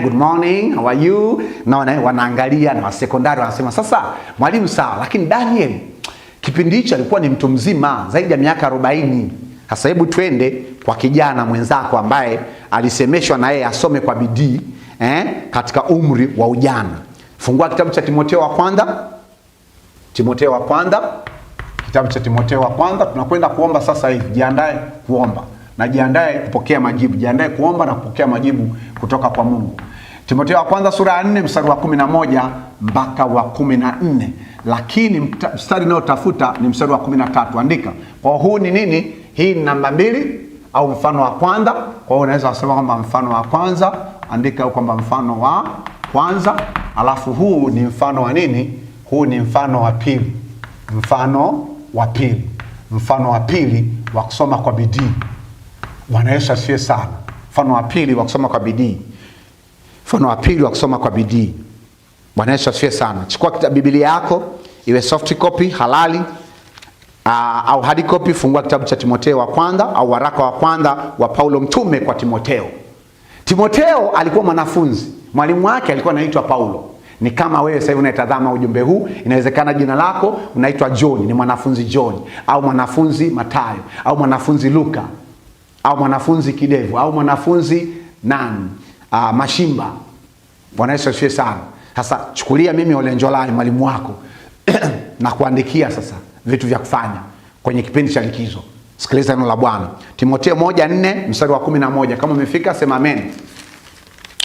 good morning, how are you? Na wanaangalia, na wa sekondari wanasema sasa mwalimu sawa, lakini Daniel kipindi hicho alikuwa ni mtu mzima zaidi ya miaka 40. Sasa hebu twende kwa kijana mwenzako ambaye alisemeshwa na yeye asome kwa bidii katika umri wa ujana. Fungua kitabu cha Timotheo wa kwanza. Timotheo wa kwanza. Kitabu cha Timotheo wa kwanza. Tunakwenda kuomba sasa hivi. Jiandae kuomba na jiandae kupokea majibu. Jiandae kuomba na kupokea majibu kutoka kwa Mungu. Timotheo wa kwanza sura ya 4 mstari wa 11 mpaka wa 14. Lakini mstari unaotafuta ni mstari wa 13. Andika. Kwa huu ni nini? Hii ni namba 2 au mfano wa kwanza. Kwa hiyo unaweza kusema kwamba mfano wa kwanza, andika kwamba mfano wa kwanza, alafu huu ni mfano wa nini? Huu ni mfano wa pili. Mfano wa pili. Mfano wa pili wa kusoma kwa bidii. Bwana Yesu asifiwe sana. Mfano wa pili wa kusoma kwa bidii. Mfano wa pili wa kusoma kwa bidii. Bwana Yesu asifiwe sana. Chukua Biblia yako, iwe soft copy halali au hard copy. Fungua kitabu cha Timotheo wa kwanza au waraka wa kwanza wa Paulo mtume kwa Timotheo. Timotheo alikuwa mwanafunzi. Mwalimu wake alikuwa anaitwa Paulo. Ni kama wewe sasa hivi unatazama ujumbe huu, inawezekana jina lako unaitwa John, ni mwanafunzi John, au mwanafunzi Mathayo, au mwanafunzi Luka, au mwanafunzi Kidevu, au mwanafunzi nani? Mashimba. Bwana Yesu asifiwe sana. Sasa chukulia mimi Ole Njolai mwalimu wako na kuandikia sasa vitu vya kufanya kwenye kipindi cha likizo. Sikiliza neno la Bwana. Timotheo 1:4 mstari wa 11. Kama umefika sema amen.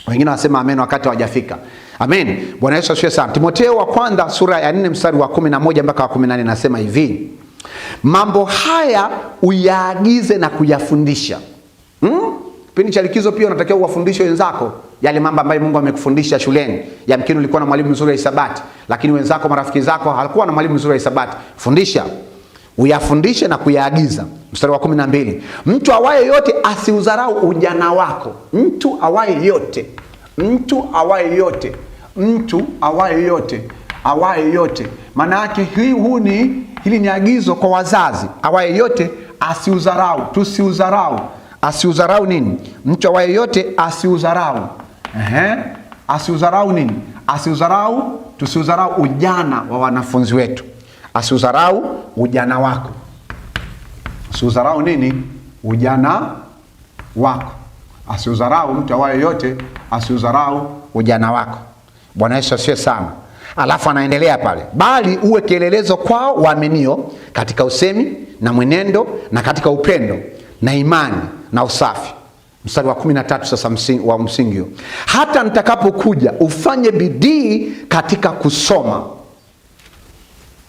Wengine wanasema amen wakati hawajafika. Amen. Bwana Yesu asifiwe sana. Timotheo wa kwanza sura ya 4 mstari wa 11 mpaka wa 18 nasema hivi. Mambo haya uyaagize na kuyafundisha. Kipindi cha likizo pia unatakiwa uwafundishe wenzako yale mambo ambayo Mungu amekufundisha shuleni. Yamkini ulikuwa na mwalimu mzuri wa hisabati, lakini wenzako, marafiki zako hawakuwa na mwalimu mzuri wa hisabati. Fundisha. Uyafundishe na kuyaagiza. Mstari wa 12. Mtu awaye yote asiudharau ujana wako. Mtu awaye yote. Mtu awaye yote. Mtu awaye yote. Awaye yote. Maana yake hili ni agizo kwa wazazi. Awaye yote asiudharau. Tusiudharau. Asiudharau nini? Mtu awaye yote asiudharau. Asiudharau nini? Asiudharau, tusiudharau ujana wa wanafunzi wetu. Asiudharau ujana wako. Asiudharau nini? Ujana wako. Asiudharau, mtu awaye yote asiudharau ujana wako. Bwana Yesu asifiwe sana. Alafu anaendelea pale. Bali uwe kielelezo kwao waaminio katika usemi na mwenendo na katika upendo na imani na usafi. Mstari wa 13 sasa wa msingi. Hata nitakapokuja ufanye bidii katika kusoma.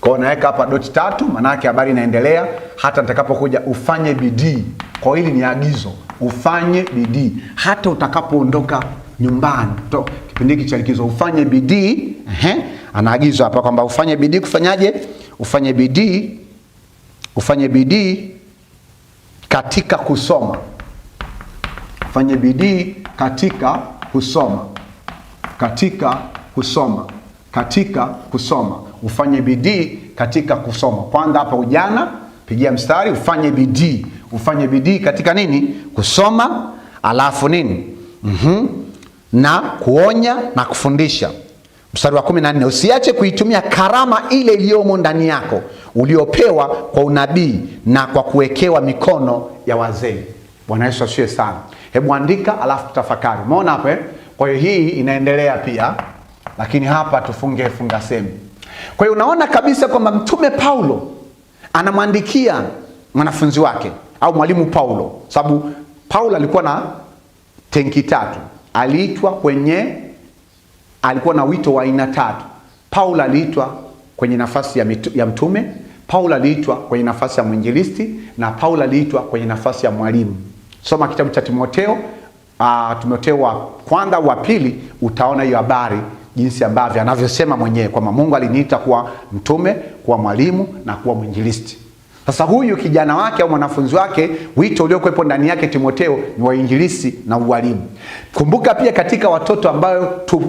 Kwa naweka hapa .3, maana yake habari inaendelea hata nitakapokuja ufanye bidii. Kwa hili ni agizo, ufanye bidii hata utakapoondoka nyumbani. Kipindi hiki cha likizo ufanye bidii. Anaagizwa hapa kwamba ufanye bidii. Kufanyaje? Ufanye bidii, ufanye bidii katika kusoma. Ufanye bidii katika kusoma. Katika kusoma. Katika kusoma. Ufanye bidii katika kusoma. Kwanza hapa ujana, pigia mstari, ufanye bidii. Ufanye bidii katika nini? Kusoma. Alafu nini? Na kuonya na kufundisha. Mstari wa 14, usiache kuitumia karama ile iliyomo ndani yako uliopewa kwa unabii na kwa kuwekewa mikono ya wazee. Bwana Yesu asifiwe sana. Hebu andika alafu tutafakari. Umeona hapa Kwa hiyo hii inaendelea pia, lakini hapa tufunge funga semi. Kwa hiyo unaona kabisa kwamba Mtume Paulo anamwandikia mwanafunzi wake au mwalimu Paulo, sababu Paulo alikuwa na tenki 3. Alikuwa na wito wa aina 3. Paulo aliitwa kwenye nafasi ya mtume, Paulo aliitwa kwenye nafasi ya mwinjilisti, na Paulo aliitwa kwenye nafasi ya mwalimu. Soma kitabu cha Timotheo, Timotheo wa kwanza wa pili, utaona hiyo habari jinsi ambavyo anavyosema mwenyewe kwamba Mungu aliniita kuwa mtume, kuwa mwalimu na kuwa mwinjilisti. Sasa huyu kijana wake au mwanafunzi wake, wito uliokuwepo ndani yake Timotheo ni wa injilisti na ualimu. Kumbuka pia katika watoto ambao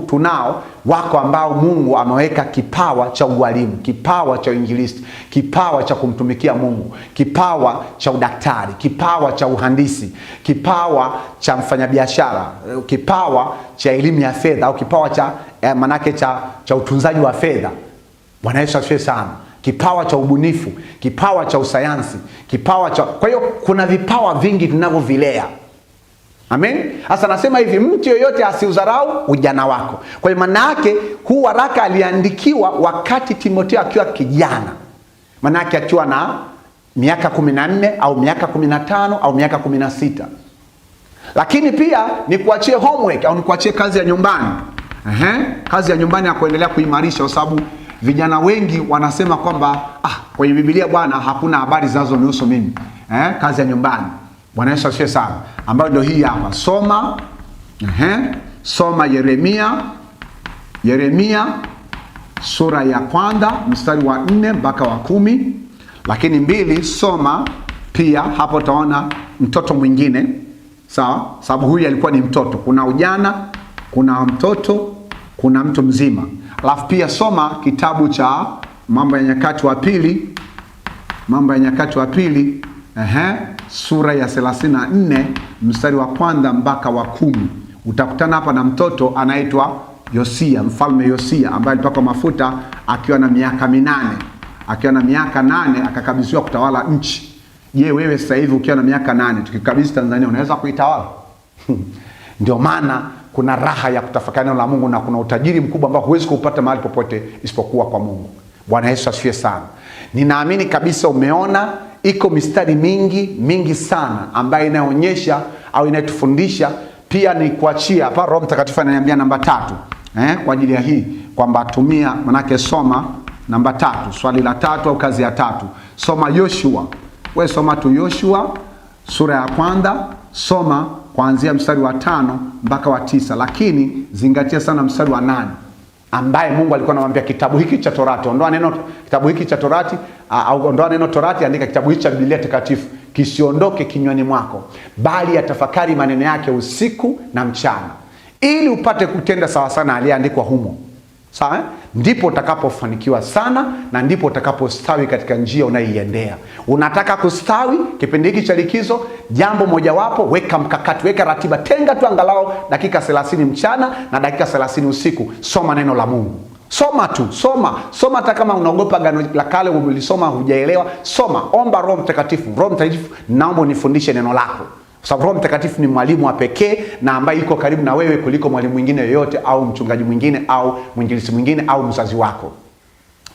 tunao, wako ambao Mungu ameweka kipawa cha ualimu, kipawa cha injilisti, kipawa cha kumtumikia Mungu, kipawa cha udaktari, kipawa cha uhandisi, kipawa cha mfanyabiashara, kipawa cha elimu ya fedha au kipawa cha manake cha utunzaji wa fedha. Bwana Yesu asifiwe sana. Kipawa cha ubunifu, kipawa cha usayansi, kipawa cha... Kwa hiyo kuna vipawa vingi tunavyovilea. Amen. Sasa nasema hivi, mtu yoyote asiudharau ujana wako. Kwa hiyo maana yake huu waraka aliandikiwa wakati Timotheo akiwa kijana. Maana yake akiwa na miaka 14 au miaka 15 au miaka 16. Lakini pia ni kuachie homework au ni kuachie kazi ya nyumbani. Kazi ya nyumbani ya kuendelea kuimarisha, kwa sababu vijana wengi wanasema kwamba kwenye Biblia bwana hakuna habari zinazonihusu mimi. Kazi ya nyumbani. Bwana Yesu asifiwe sana. Ambayo ndio hii hapa. Soma Yeremia sura ya 1 mstari wa 4 mpaka wa 10. Lakini 2, soma pia hapo utaona mtoto mwingine. Sawa? Sababu huyu alikuwa ni mtoto. Kuna ujana, kuna mtoto, kuna mtu mzima. Alafu pia soma kitabu cha Mambo ya Nyakati wa Pili. Mambo ya Nyakati wa Pili, sura ya 34 mstari wa 1 mpaka wa 10. Utakutana hapa na mtoto anaitwa Yosia, mfalme Yosia, ambaye alipakwa mafuta akiwa na miaka 8. Akiwa na miaka 8 akakabidhiwa kutawala nchi. Je, wewe sasa hivi ukiwa na miaka 8 tukikabidhi Tanzania unaweza kuitawala? Ndio maana kuna raha ya kutafakari neno la Mungu, na kuna utajiri mkubwa ambao huwezi kupata mahali popote isipokuwa kwa Mungu. Bwana Yesu asifiwe sana. Ninaamini kabisa umeona iko mistari mingi sana ambayo inaonyesha au inatufundisha. Pia ni kuachia hapa, Roho Mtakatifu ananiambia namba 3 kwa ajili ya hii kwamba tumia, manake soma namba 3, swali la 3 au kazi ya 3. Soma Yoshua. Wewe soma tu Yoshua sura ya 1, soma kuanzia mstari wa 5 mpaka wa 9, lakini zingatia sana mstari wa 8 ambaye Mungu alikuwa anamwambia kitabu hiki cha Torati, ondoa neno kitabu hiki cha Torati au ondoa neno Torati, andika kitabu hiki cha Biblia takatifu, kisiondoke kinywani mwako, bali yatafakari maneno yake usiku na mchana, ili upate kutenda sawa sana aliyeandikwa humo. Sawa? Ndipo utakapofanikiwa sana, na ndipo utakapostawi katika njia unayoiendea. Unataka kustawi kipindi hiki cha likizo, jambo mojawapo, weka mkakati, weka ratiba, tenga tu angalau dakika 30 mchana na dakika 30 usiku, soma neno la Mungu. Soma tu, soma hata kama unaogopa Agano la Kale umelisoma hujaelewa, soma, omba Roho Mtakatifu. Roho Mtakatifu, naomba unifundishe neno lako. Kwa sababu Roho Mtakatifu ni mwalimu wa pekee na ambaye yuko karibu na wewe kuliko mwalimu mwingine yoyote au mchungaji mwingine au mwinjilisti mwingine au mzazi wako.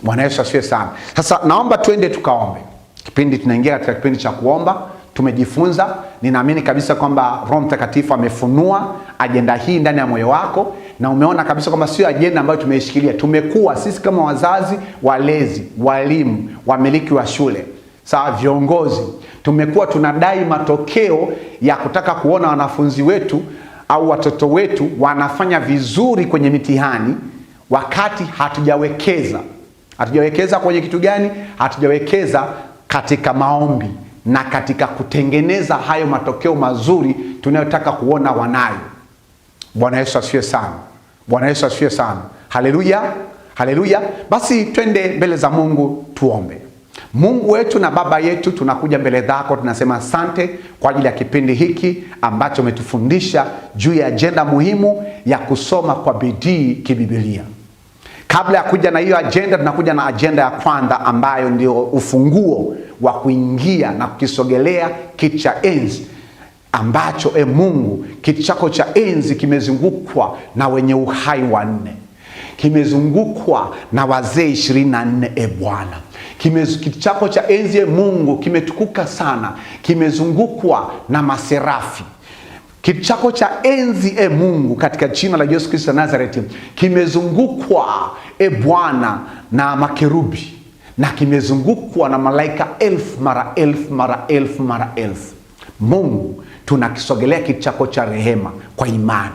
Bwana Yesu asifiwe sana. Sasa naomba twende tukaombe. Kipindi tunaingia katika kipindi cha kuomba. Tumejifunza, ninaamini kabisa kwamba Roho Mtakatifu amefunua ajenda hii ndani ya moyo wako, na umeona kabisa kwamba sio ajenda ambayo tumeishikilia. Tumekuwa sisi kama wazazi, walezi, walimu, wamiliki wa shule, sawa, viongozi, tumekuwa tunadai matokeo ya kutaka kuona wanafunzi wetu au watoto wetu wanafanya vizuri kwenye mitihani, wakati hatujawekeza kwenye kitu gani? Hatujawekeza katika maombi na katika kutengeneza hayo matokeo mazuri tunayotaka kuona wanayo. Bwana Yesu asifiwe sana. Bwana Yesu asifiwe sana. Haleluya. Haleluya. Basi twende mbele za Mungu tuombe. Mungu wetu na Baba yetu, tunakuja mbele zako, tunasema asante kwa ajili ya kipindi hiki ambacho umetufundisha juu ya ajenda muhimu ya kusoma kwa bidii kiBiblia. Kabla ya kuja na hiyo ajenda, tunakuja na ajenda ya kwanza ambayo ndio ufunguo wa kuingia na kukisogelea kiti cha enzi ambacho Mungu, kiti chako cha enzi kimezungukwa na wenye uhai wanne. Kimezungukwa na wazee 24 Bwana. Kiti chako cha enzi Mungu kimetukuka sana, kimezungukwa na maserafi. Kiti chako cha enzi Mungu katika jina la Yesu Kristo Nazareti kimezungukwa Bwana na makerubi, na kimezungukwa na malaika 1000 mara 1000 mara 1000 mara 1000. Mungu, tunakisogelea kiti chako cha rehema kwa imani.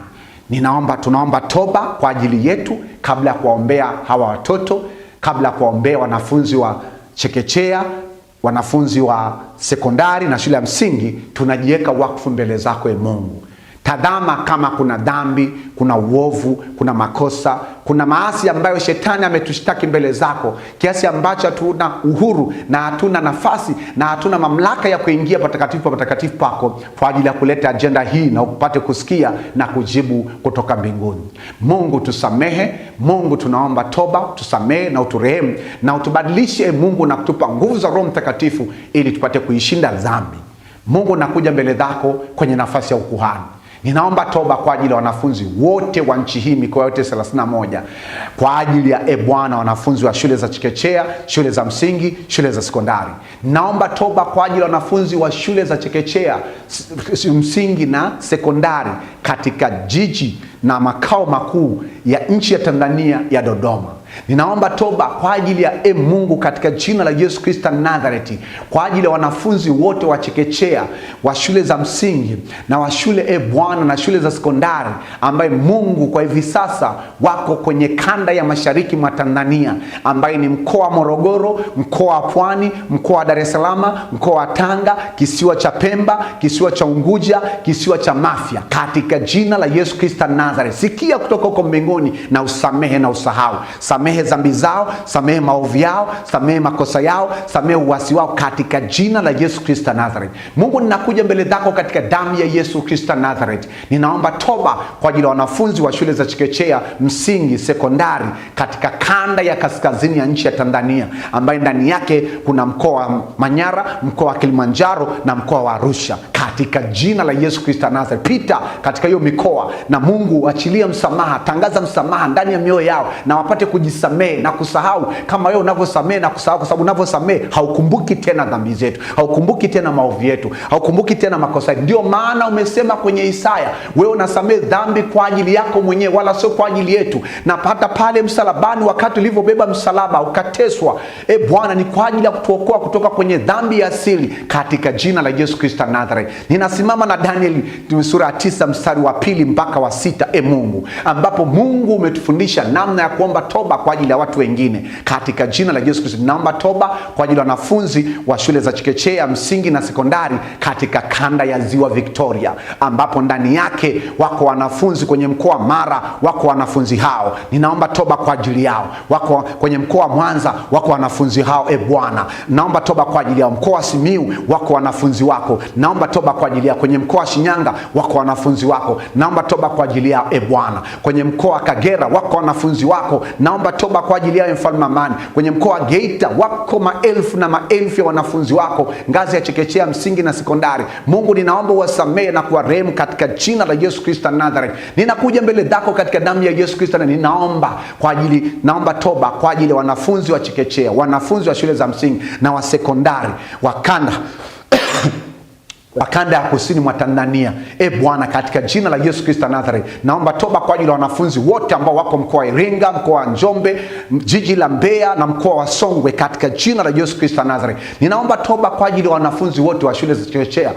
Tunaomba toba kwa ajili yetu, kabla ya kuwaombea hawa watoto, kabla ya kuwaombea wanafunzi wa chekechea, wanafunzi wa sekondari na shule ya msingi. Tunajiweka wakfu mbele zako Mungu. Tazama kama kuna dhambi, kuna uovu, kuna makosa, kuna maasi ambayo shetani ametushtaki mbele zako, kiasi ambacho hatuna uhuru na hatuna nafasi na hatuna mamlaka ya kuingia patakatifu pako kwa ajili ya kuleta ajenda hii na upate kusikia na kujibu kutoka mbinguni. Mungu tusamehe. Mungu tunaomba toba, tusamehe na uturehemu na utubadilishe Mungu, na kutupa nguvu za Roho Mtakatifu ili tupate kuishinda dhambi. Mungu, nakuja mbele zako kwenye nafasi ya ukuhani. Ninaomba toba kwa ajili ya wanafunzi wote wa nchi hii, mikoa yote 31, kwa ajili ya Bwana wanafunzi wa shule za chekechea, shule za msingi, shule za sekondari. Naomba toba kwa ajili ya wanafunzi wa shule za chekechea, msingi na sekondari katika jiji na makao makuu ya nchi ya Tanzania ya Dodoma. Ninaomba toba kwa ajili ya Mungu katika jina la Yesu Kristo Nazareti, kwa ajili ya wanafunzi wote wa chekechea, wa shule za msingi na wa shule Bwana na shule za sekondari, ambaye Mungu kwa hivi sasa wako kwenye kanda ya mashariki mwa Tanzania, ambaye ni mkoa wa Morogoro, mkoa wa Pwani, mkoa wa Dar es Salaam, mkoa wa Tanga, kisiwa cha Pemba, kisiwa cha Unguja, kisiwa cha Mafia, katika jina la Yesu Kristo Nazareti. Sikia kutoka huko mbinguni na usamehe na usahau. Samehe dhambi zao, samehe maovu yao, samehe makosa yao, samehe uasi wao katika jina la Yesu Kristo Nazareti. Mungu, ninakuja mbele zako katika damu ya Yesu Kristo Nazareti. Ninaomba toba kwa ajili ya wanafunzi wa shule za chekechea, msingi, sekondari katika kanda ya kaskazini ya nchi ya Tanzania, ambaye ndani yake kuna mkoa wa Manyara, mkoa wa Kilimanjaro na mkoa wa Arusha. Katika jina la Yesu Kristo Nazareti, pita katika hiyo mikoa na Mungu achilia msamaha, tangaza msamaha ndani ya mioyo yao, na wapate kujisamehe na kusahau kama wewe unavyosamehe na kusahau, kwa sababu unavyosamehe haukumbuki tena dhambi zetu, haukumbuki tena maovu yetu, haukumbuki tena makosa yetu. Ndio maana umesema kwenye Isaya, wewe unasamehe dhambi kwa ajili yako mwenyewe, wala sio kwa ajili yetu. Na hata pale msalabani, wakati ulivyobeba msalaba ukateswa, Bwana, ni kwa ajili ya kutuokoa kutoka kwenye dhambi ya asili, katika jina la Yesu Kristo Nazareti. Ninasimama na Danieli sura ya 9 mstari wa 2 mpaka wa 6, Mungu, ambapo Mungu umetufundisha namna ya kuomba toba kwa ajili ya watu wengine, katika jina la Yesu Kristo. Naomba toba kwa ajili ya wanafunzi wa shule za chekechea, msingi na sekondari katika kanda ya Ziwa Victoria, ambapo ndani yake wako wanafunzi kwenye mkoa Mara, wako wanafunzi hao. Ninaomba toba kwa ajili yao. Wako kwenye mkoa Mwanza, wako wanafunzi hao, Bwana. Naomba toba kwa ajili yao. Mkoa Simiu, wako wanafunzi wako. Naomba toba kwa ajili yao. Kwenye mkoa Shinyanga, wako wanafunzi wako. Naomba toba kwa ajili yao, Bwana. Kwenye mkoa Kagera, wako wanafunzi wako. Naomba toba kwa ajili yao, Mfalme Amani. Kwenye mkoa Geita, wako maelfu na maelfu ya wanafunzi wako ngazi ya chekechea, msingi na sekondari. Mungu, ninaomba uwasamehe na kuwarehemu katika jina la Yesu Kristo Nazareti. Ninakuja mbele zako katika damu ya Yesu Kristo, na naomba toba kwa ajili ya wanafunzi wa chekechea, wanafunzi wa shule za msingi na wa sekondari wa kanda wa kanda ya kusini mwa Tanzania. Bwana, katika jina la Yesu Kristo Nazareth, naomba toba kwa ajili ya wanafunzi wote ambao wako mkoa wa Iringa, mkoa wa Njombe, jiji la Mbeya na mkoa wa Songwe, katika jina la Yesu Kristo Nazareth. Ninaomba toba kwa ajili ya wanafunzi wote wa shule za chekechea,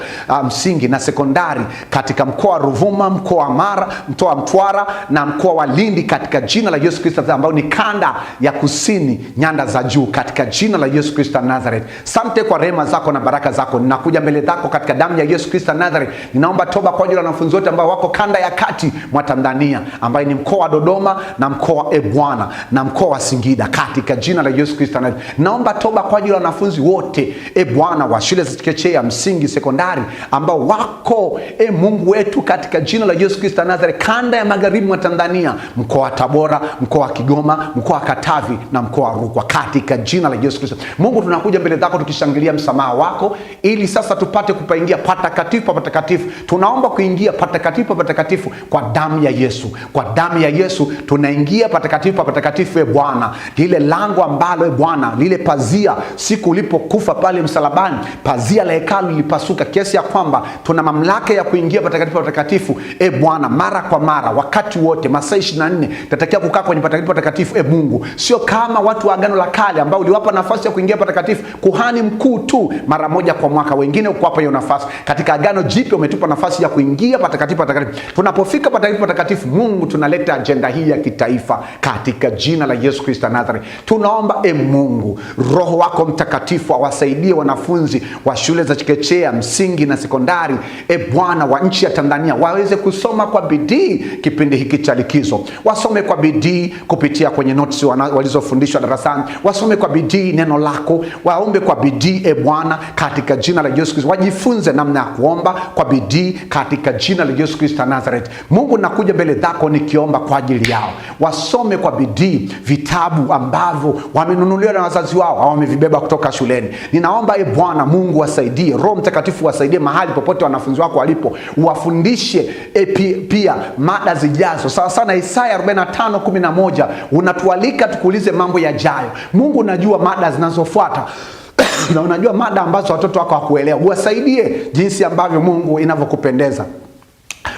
msingi na sekondari katika mkoa wa Ruvuma, mkoa wa Mara, mkoa wa Mtwara na mkoa wa Lindi, katika jina la Yesu Kristo, ambao ni kanda ya kusini, nyanda za juu, katika jina la Yesu Kristo Nazareth. Asante kwa rehema zako na baraka zako. Ninakuja mbele zako katika damu ya Yesu Kristo Nazareth. Ninaomba toba kwa ajili ya wanafunzi wote ambao wako kanda ya kati mwa Tanzania, ambaye ni mkoa wa Dodoma na mkoa wa Bwana na mkoa wa Singida, katika jina la Yesu Kristo Nazareth. Naomba toba kwa ajili ya wanafunzi wote Bwana wa shule za chekechea, msingi, sekondari ambao wako Mungu wetu, katika jina la Yesu Kristo Nazareth, kanda ya magharibi mwa Tanzania, mkoa wa Tabora, mkoa wa Kigoma, mkoa wa Katavi na mkoa wa Rukwa, katika jina la Yesu Kristo. Mungu, tunakuja mbele zako tukishangilia msamaha wako, ili sasa tupate kupaingia patakatifu pa patakatifu. Tunaomba kuingia patakatifu pa patakatifu kwa damu ya Yesu. Kwa damu ya Yesu tunaingia patakatifu pa patakatifu Bwana. Lile lango ambalo Bwana, lile pazia siku ulipokufa pale msalabani, pazia la hekalu lilipasuka kiasi ya kwamba tuna mamlaka ya kuingia patakatifu pa patakatifu Bwana, mara kwa mara, wakati wote, masaa 24 tatakia kukaa kwenye patakatifu patakatifu Mungu. Sio kama watu wa Agano la Kale ambao uliwapa nafasi ya kuingia patakatifu kuhani mkuu tu mara moja kwa mwaka, wengine ukuwapa hiyo nafasi. Katika Agano Jipya umetupa nafasi ya kuingia patakatifu patakatifu. Tunapofika patakatifu patakatifu, Mungu, tunaleta agenda hii ya kitaifa katika jina la Yesu Kristo Nazareth. Tunaomba Mungu, Roho wako Mtakatifu awasaidie wanafunzi wa shule za chekechea, msingi na sekondari Bwana wa nchi ya Tanzania, waweze kusoma kwa bidii kipindi hiki cha likizo. Wasome kwa bidii kupitia kwenye notes walizofundishwa darasani. Wasome kwa bidii neno lako, waombe kwa bidii Bwana, katika jina la Yesu Kristo. Wajifunze namna ya kuomba kwa bidii katika jina la Yesu Kristo Nazareth. Mungu, nakuja mbele zako nikiomba kwa ajili yao. Wasome kwa bidii vitabu ambavyo wamenunuliwa na wazazi wao au wamevibeba kutoka shuleni. Ninaomba Bwana Mungu wasaidie, Roho Mtakatifu wasaidie mahali popote wanafunzi wako walipo. Wafundishe pia mada zijazo. Sawa sana Isaya 45:11 unatualika tukuulize mambo yajayo. Mungu, unajua mada zinazofuata na unajua mada ambazo watoto wako hawakuelewa. Wasaidie jinsi ambavyo Mungu inavyokupendeza.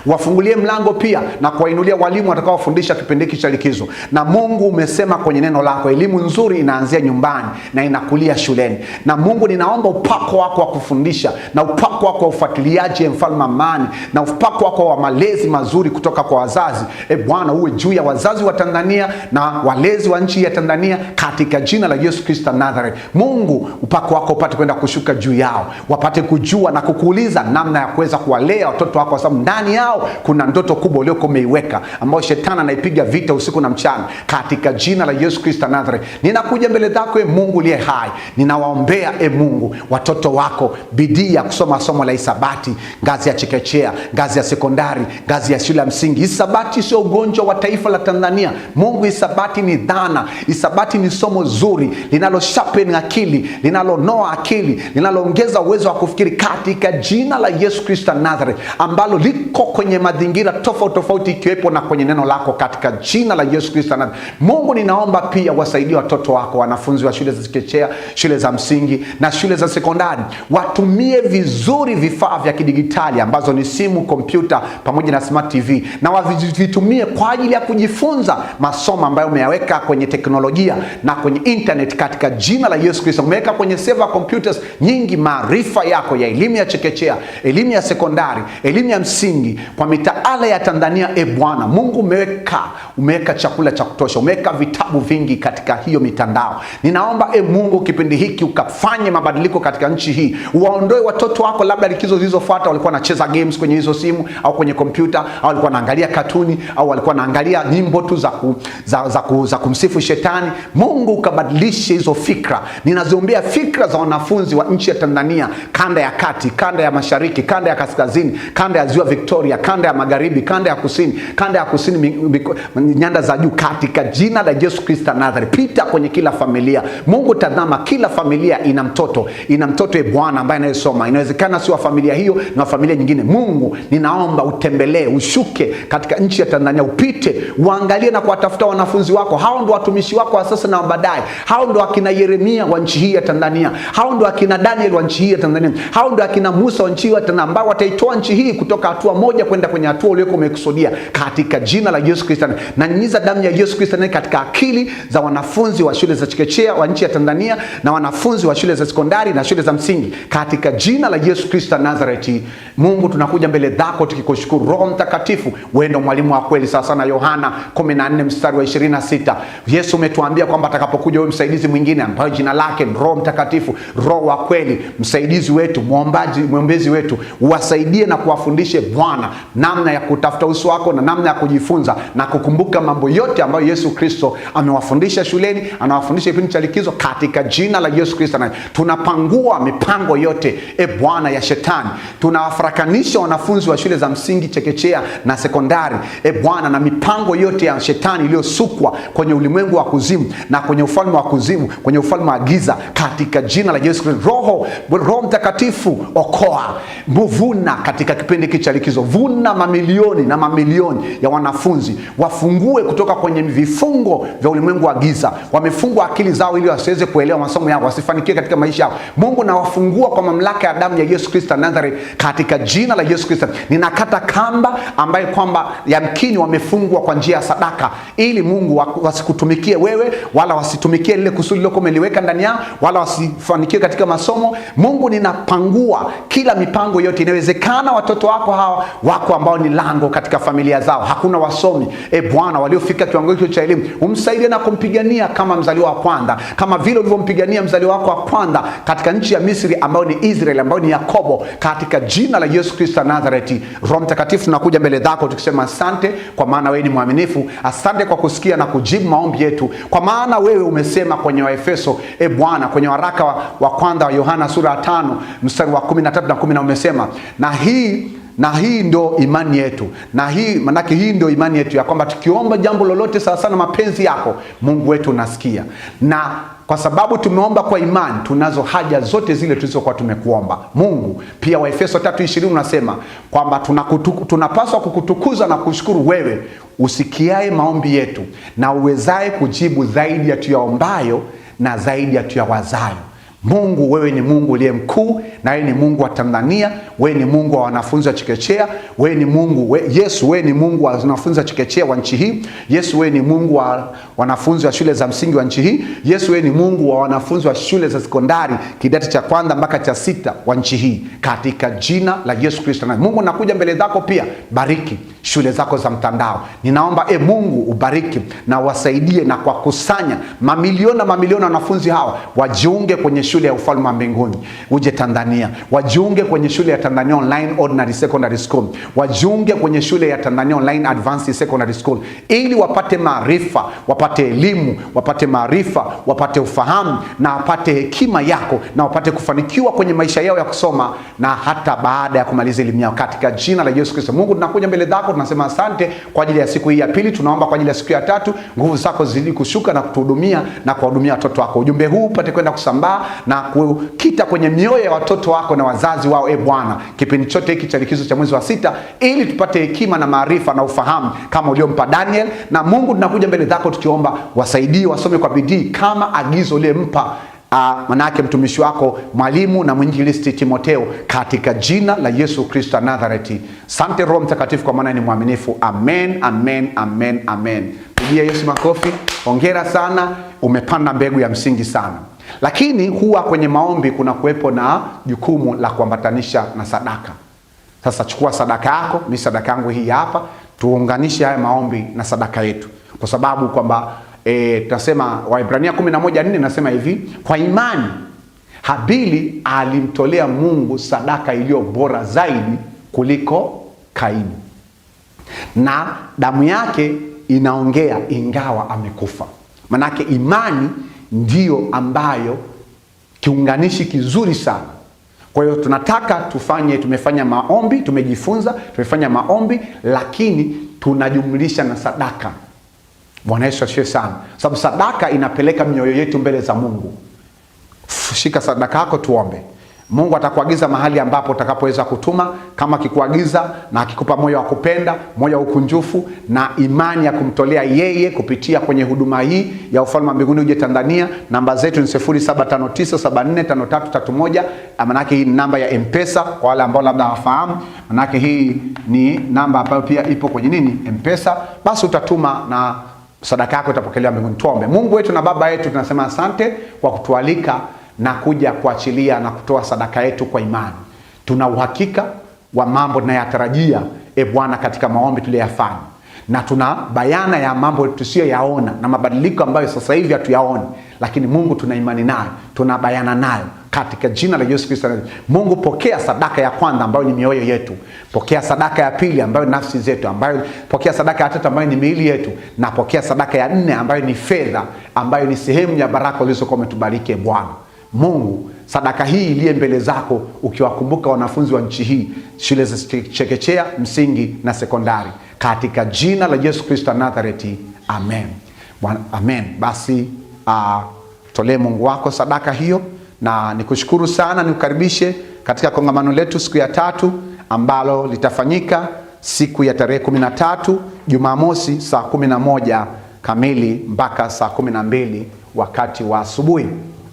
Wafungulie mlango pia na kuwainulia walimu watakaofundisha kipindi hiki cha likizo. Na Mungu, umesema kwenye neno lako elimu nzuri inaanzia nyumbani na inakulia shuleni. Na Mungu, ninaomba upako wako wa kufundisha na upako wako wa ufuatiliaji mfalme amani na upako wako wa malezi mazuri kutoka kwa wazazi Bwana uwe juu ya wazazi wa Tanzania na walezi wa nchi ya Tanzania, katika jina la Yesu Kristo Nazareth. Mungu, upako wako upate kwenda kushuka juu yao, wapate kujua na kukuuliza namna ya kuweza kuwalea watoto wako, kwa sababu ndani yao kuna ndoto kubwa uliyoko umeiweka, ambayo shetani anaipiga vita usiku na mchana, katika jina la Yesu Kristo Nazareth. Ninakuja mbele zako Mungu liye hai, ninawaombea Mungu watoto wako bidii ya kusoma somo la hisabati, ngazi ya chekechea, ngazi ya sekondari, ngazi ya shule ya msingi. Hisabati sio ugonjwa wa taifa la Tanzania. Mungu, hisabati ni dhana, hisabati ni somo zuri linalo sharpen akili, linalonoa akili, linaloongeza uwezo wa kufikiri, katika jina la Yesu Kristo Nazareth, ambalo liko kwenye mazingira tofauti tofauti, ikiwepo na kwenye neno lako, katika jina la Yesu Kristo. Mungu, ninaomba pia wasaidie watoto wako, wanafunzi wa shule za chekechea, shule za msingi na shule za sekondari, watumie vizuri vifaa vya kidigitali ambazo ni simu, kompyuta pamoja na smart TV, na wavitumie kwa ajili ya kujifunza masomo ambayo umeyaweka kwenye teknolojia na kwenye internet, katika jina la Yesu Kristo. Umeweka kwenye server computers nyingi maarifa yako ya elimu ya chekechea, elimu ya sekondari, elimu ya msingi kwa mitaala ya Tanzania. Bwana Mungu, umeweka chakula cha kutosha, umeweka vitabu vingi katika hiyo mitandao. Ninaomba Mungu, kipindi hiki ukafanye mabadiliko katika nchi hii. Uwaondoe watoto wako, labda likizo zilizofuata walikuwa wanacheza games kwenye hizo simu au kwenye kompyuta, au walikuwa wanaangalia katuni, au walikuwa wanaangalia nyimbo tu za kumsifu shetani. Mungu, ukabadilishe hizo fikra. Ninaziombea fikra za wanafunzi wa nchi ya Tanzania, kanda ya kati, kanda ya mashariki, kanda ya kaskazini, kanda ya ziwa Victoria, Victoria, kanda ya magharibi, kanda ya kusini, nyanda za juu, katika jina la Yesu Kristo Nazareth. Pita kwenye kila familia. Mungu, tazama kila familia ina mtoto Bwana ambaye anayesoma. Inawezekana sio familia hiyo na familia nyingine. Mungu, ninaomba utembelee, ushuke katika nchi ya Tanzania, upite, uangalie na kuwatafuta wanafunzi wako. Hao ndio watumishi wako wa sasa na baadaye. Hao ndio akina Yeremia wa nchi hii ya Tanzania. Hao ndio akina Daniel wa nchi hii ya Tanzania. Hao ndio akina Musa wa nchi hii ya Tanzania, ambao wataitoa nchi hii kutoka hatua moja kwenda kwenye hatua uliyoko umekusudia, katika jina la Yesu Kristo. Na nyinyiza damu ya Yesu Kristo katika akili za wanafunzi wa shule za chekechea wa nchi ya Tanzania na wanafunzi wa shule za sekondari na shule za msingi, katika jina la Yesu Kristo Nazareti. Mungu, tunakuja mbele zako tukikushukuru. Roho Mtakatifu, wewe ndio mwalimu wa kweli. Sasa na Yohana 14 mstari wa 26, Yesu umetuambia kwamba atakapokuja huyo msaidizi mwingine ambaye jina lake Roho Mtakatifu, Roho wa kweli, msaidizi wetu, mwombezi wetu, uwasaidie na kuwafundishe Bwana namna ya kutafuta uso wako na namna ya kujifunza na kukumbuka mambo yote ambayo Yesu Kristo amewafundisha shuleni, anawafundisha kipindi cha likizo, katika jina la Yesu Kristo. Na tunapangua mipango yote Bwana ya shetani. Tunawafurakanisha wanafunzi wa shule za msingi, chekechea na sekondari Bwana na mipango yote ya shetani iliyosukwa kwenye ulimwengu wa kuzimu na kwenye ufalme wa kuzimu, kwenye ufalme wa giza, katika jina la Yesu Kristo. Roho Mtakatifu, okoa, vuna katika kipindi hiki cha likizo, vuna mamilioni na mamilioni ya wanafunzi, wafungue kutoka kwenye vifungo vya ulimwengu wa giza. Wamefungwa akili zao ili wasiweze kuelewa masomo yao, wasifanikiwe katika maisha yao. Mungu, na wafungua kwa mamlaka ya damu ya Yesu Kristo Nazareth, katika jina la Yesu Kristo. Ninakata kamba ambaye kwamba yamkini wamefungwa kwa njia ya sadaka, ili Mungu wasikutumikie wewe, wala wasitumikie lile kusudi lako umeliweka ndani yao, wala wasifanikiwe katika masomo. Mungu, ninapangua kila mipango yote. Inawezekana watoto wako hawa wako ambao ni lango katika familia zao, hakuna wasomi Bwana waliofika kiwango hicho cha elimu. Umsaidie na kumpigania kama mzaliwa wa kwanza, kama vile ulivyompigania mzaliwa wako wa kwanza katika nchi ya Misri ambao ni Israeli, ambao ni Yakobo, katika jina la Yesu Kristo Nazareti. Roho Mtakatifu, tunakuja mbele zako tukisema asante, kwa maana wewe ni mwaminifu. Asante kwa kusikia na kujibu maombi yetu, kwa maana wewe umesema kwenye Waefeso Bwana, kwenye waraka wa kwanza wa Yohana sura ya 5 mstari wa 13 na 10, umesema na hii ndo imani yetu, manake hii ndo imani yetu ya kwamba tukiomba jambo lolote sawa sana mapenzi yako, Mungu wetu unasikia. Na kwa sababu tumeomba kwa imani, tunazo haja zote zile tulizokuwa tumekuomba. Mungu, pia Waefeso 3:20 unasema kwamba tunapaswa kukutukuza na kushukuru wewe, usikiae maombi yetu na uwezaye kujibu zaidi ya tuyaombayo na zaidi ya tuyawazayo. Mungu, wewe ni Mungu uliye mkuu, na wewe ni Mungu wa Tanzania, wewe ni Mungu wa wanafunzi wa chekechea, wewe ni Mungu Yesu, wewe ni Mungu wa wanafunzi wa chekechea wa nchi hii. Yesu, wewe ni Mungu wa wanafunzi wa shule za msingi wa nchi hii. Yesu, wewe ni Mungu wa wanafunzi wa shule za sekondari kidato cha kwanza mpaka cha 6 wa nchi hii, katika jina la Yesu Kristo. Na Mungu, nakuja mbele zako pia, bariki shule zako za mtandao. Ninaomba Mungu ubariki na wasaidie na kwa kusanya mamilioni na mamilioni wanafunzi hawa wajiunge kwenye shule ya ufalme wa mbinguni uje Tanzania, wajiunge kwenye shule ya Tanzania Online Ordinary Secondary School, wajiunge kwenye shule ya Tanzania Online Advanced Secondary School, ili wapate maarifa, wapate elimu, wapate maarifa, wapate ufahamu na wapate hekima yako, na wapate kufanikiwa kwenye maisha yao ya kusoma na hata baada ya kumaliza elimu yao, katika jina la Yesu Kristo. Mungu, tunakuja mbele zako, tunasema asante kwa ajili ya siku hii ya pili. Tunaomba kwa ajili ya siku ya tatu, nguvu zako zizidi kushuka na kutuhudumia na kuwahudumia watoto wako. Ujumbe huu upate kwenda kusambaa na kukita kwenye mioyo ya watoto wako na wazazi wao Bwana, kipindi chote hiki cha likizo cha mwezi wa 6, ili tupate hekima na maarifa na ufahamu kama uliompa Daniel. Na Mungu, tunakuja mbele zako tukiomba wasaidie wasome kwa bidii kama agizo uliyempa manake mtumishi wako mwalimu na mwinjilisti Timotheo, katika jina la Yesu Kristo Nazareti. Asante Roho Mtakatifu, kwa maana ni mwaminifu. Amen, amen, amen, amen. Pigia Yesu makofi. Hongera sana, umepanda mbegu ya msingi sana. Lakini huwa kwenye maombi kuna kuwepo na jukumu la kuambatanisha na sadaka. Sasa chukua sadaka yako, mimi sadaka yangu hii hapa, tuunganishe haya maombi na sadaka yetu, kwa sababu kwamba tunasema Waebrania 11:4 nasema hivi: kwa imani Habili alimtolea Mungu sadaka iliyo bora zaidi kuliko Kaini, na damu yake inaongea ingawa amekufa. Manake imani ndiyo ambayo kiunganishi kizuri sana Kwa hiyo tunataka tumefanya maombi, tumefanya maombi, lakini tunajumlisha na sadaka. Bwana Yesu asifiwe sana. Sababu sadaka inapeleka mioyo yetu mbele za Mungu. Shika sadaka yako tuombe. Mungu atakuagiza mahali ambapo utakapoweza kutuma. Kama akikuagiza na akikupa moyo wa kupenda, moyo wa ukunjufu na imani ya kumtolea yeye kupitia kwenye huduma hii ya Ufalme wa Mbinguni Uje Tanzania, namba zetu ni 0759745331. Manake hii ni namba ya M-Pesa kwa wale ambao labda hawafahamu. Manake hii ni namba ambayo pia ipo kwenye nini? M-Pesa. Basi utatuma na sadaka yako itapokelewa mbinguni. Tuombe. Mungu wetu na Baba yetu, tunasema asante kwa kutualika na kuja kuachilia na kutoa sadaka yetu kwa imani. Tuna uhakika wa mambo tunayatarajia Bwana katika maombi tuliyoyafanya, na tuna bayana ya mambo tusiyoyaona na mabadiliko ambayo sasa hivi hatuyaoni, lakini Mungu tuna imani nayo, tuna bayana nayo katika jina la Yesu Kristo. Mungu, pokea sadaka ya kwanza ambayo ni mioyo yetu, pokea sadaka ya pili ambayo ni nafsi zetu, pokea sadaka ya tatu ambayo ni miili yetu, na pokea sadaka ya nne ambayo ni fedha, ambayo ni sehemu ya baraka ulizokuwa umetubariki Bwana. Mungu, sadaka hii iliye mbele zako, ukiwakumbuka wanafunzi wa nchi hii, shule za chekechea, msingi na sekondari, katika jina la Yesu Kristo wa Nazareti, amen. Amen. Basi tolee Mungu wako sadaka hiyo, na nikushukuru sana. Nikukaribishe katika kongamano letu siku ya 3 ambalo litafanyika siku ya tarehe 13 Jumamosi saa 11 kamili mpaka saa 12 wakati wa asubuhi.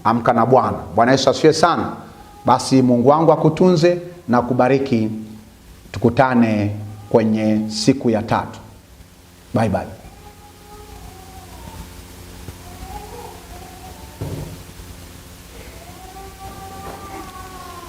Amka na Bwana. Bwana Yesu asifiwe sana. Basi Mungu wangu akutunze na kubariki. Tukutane kwenye siku ya 3. Bye bye.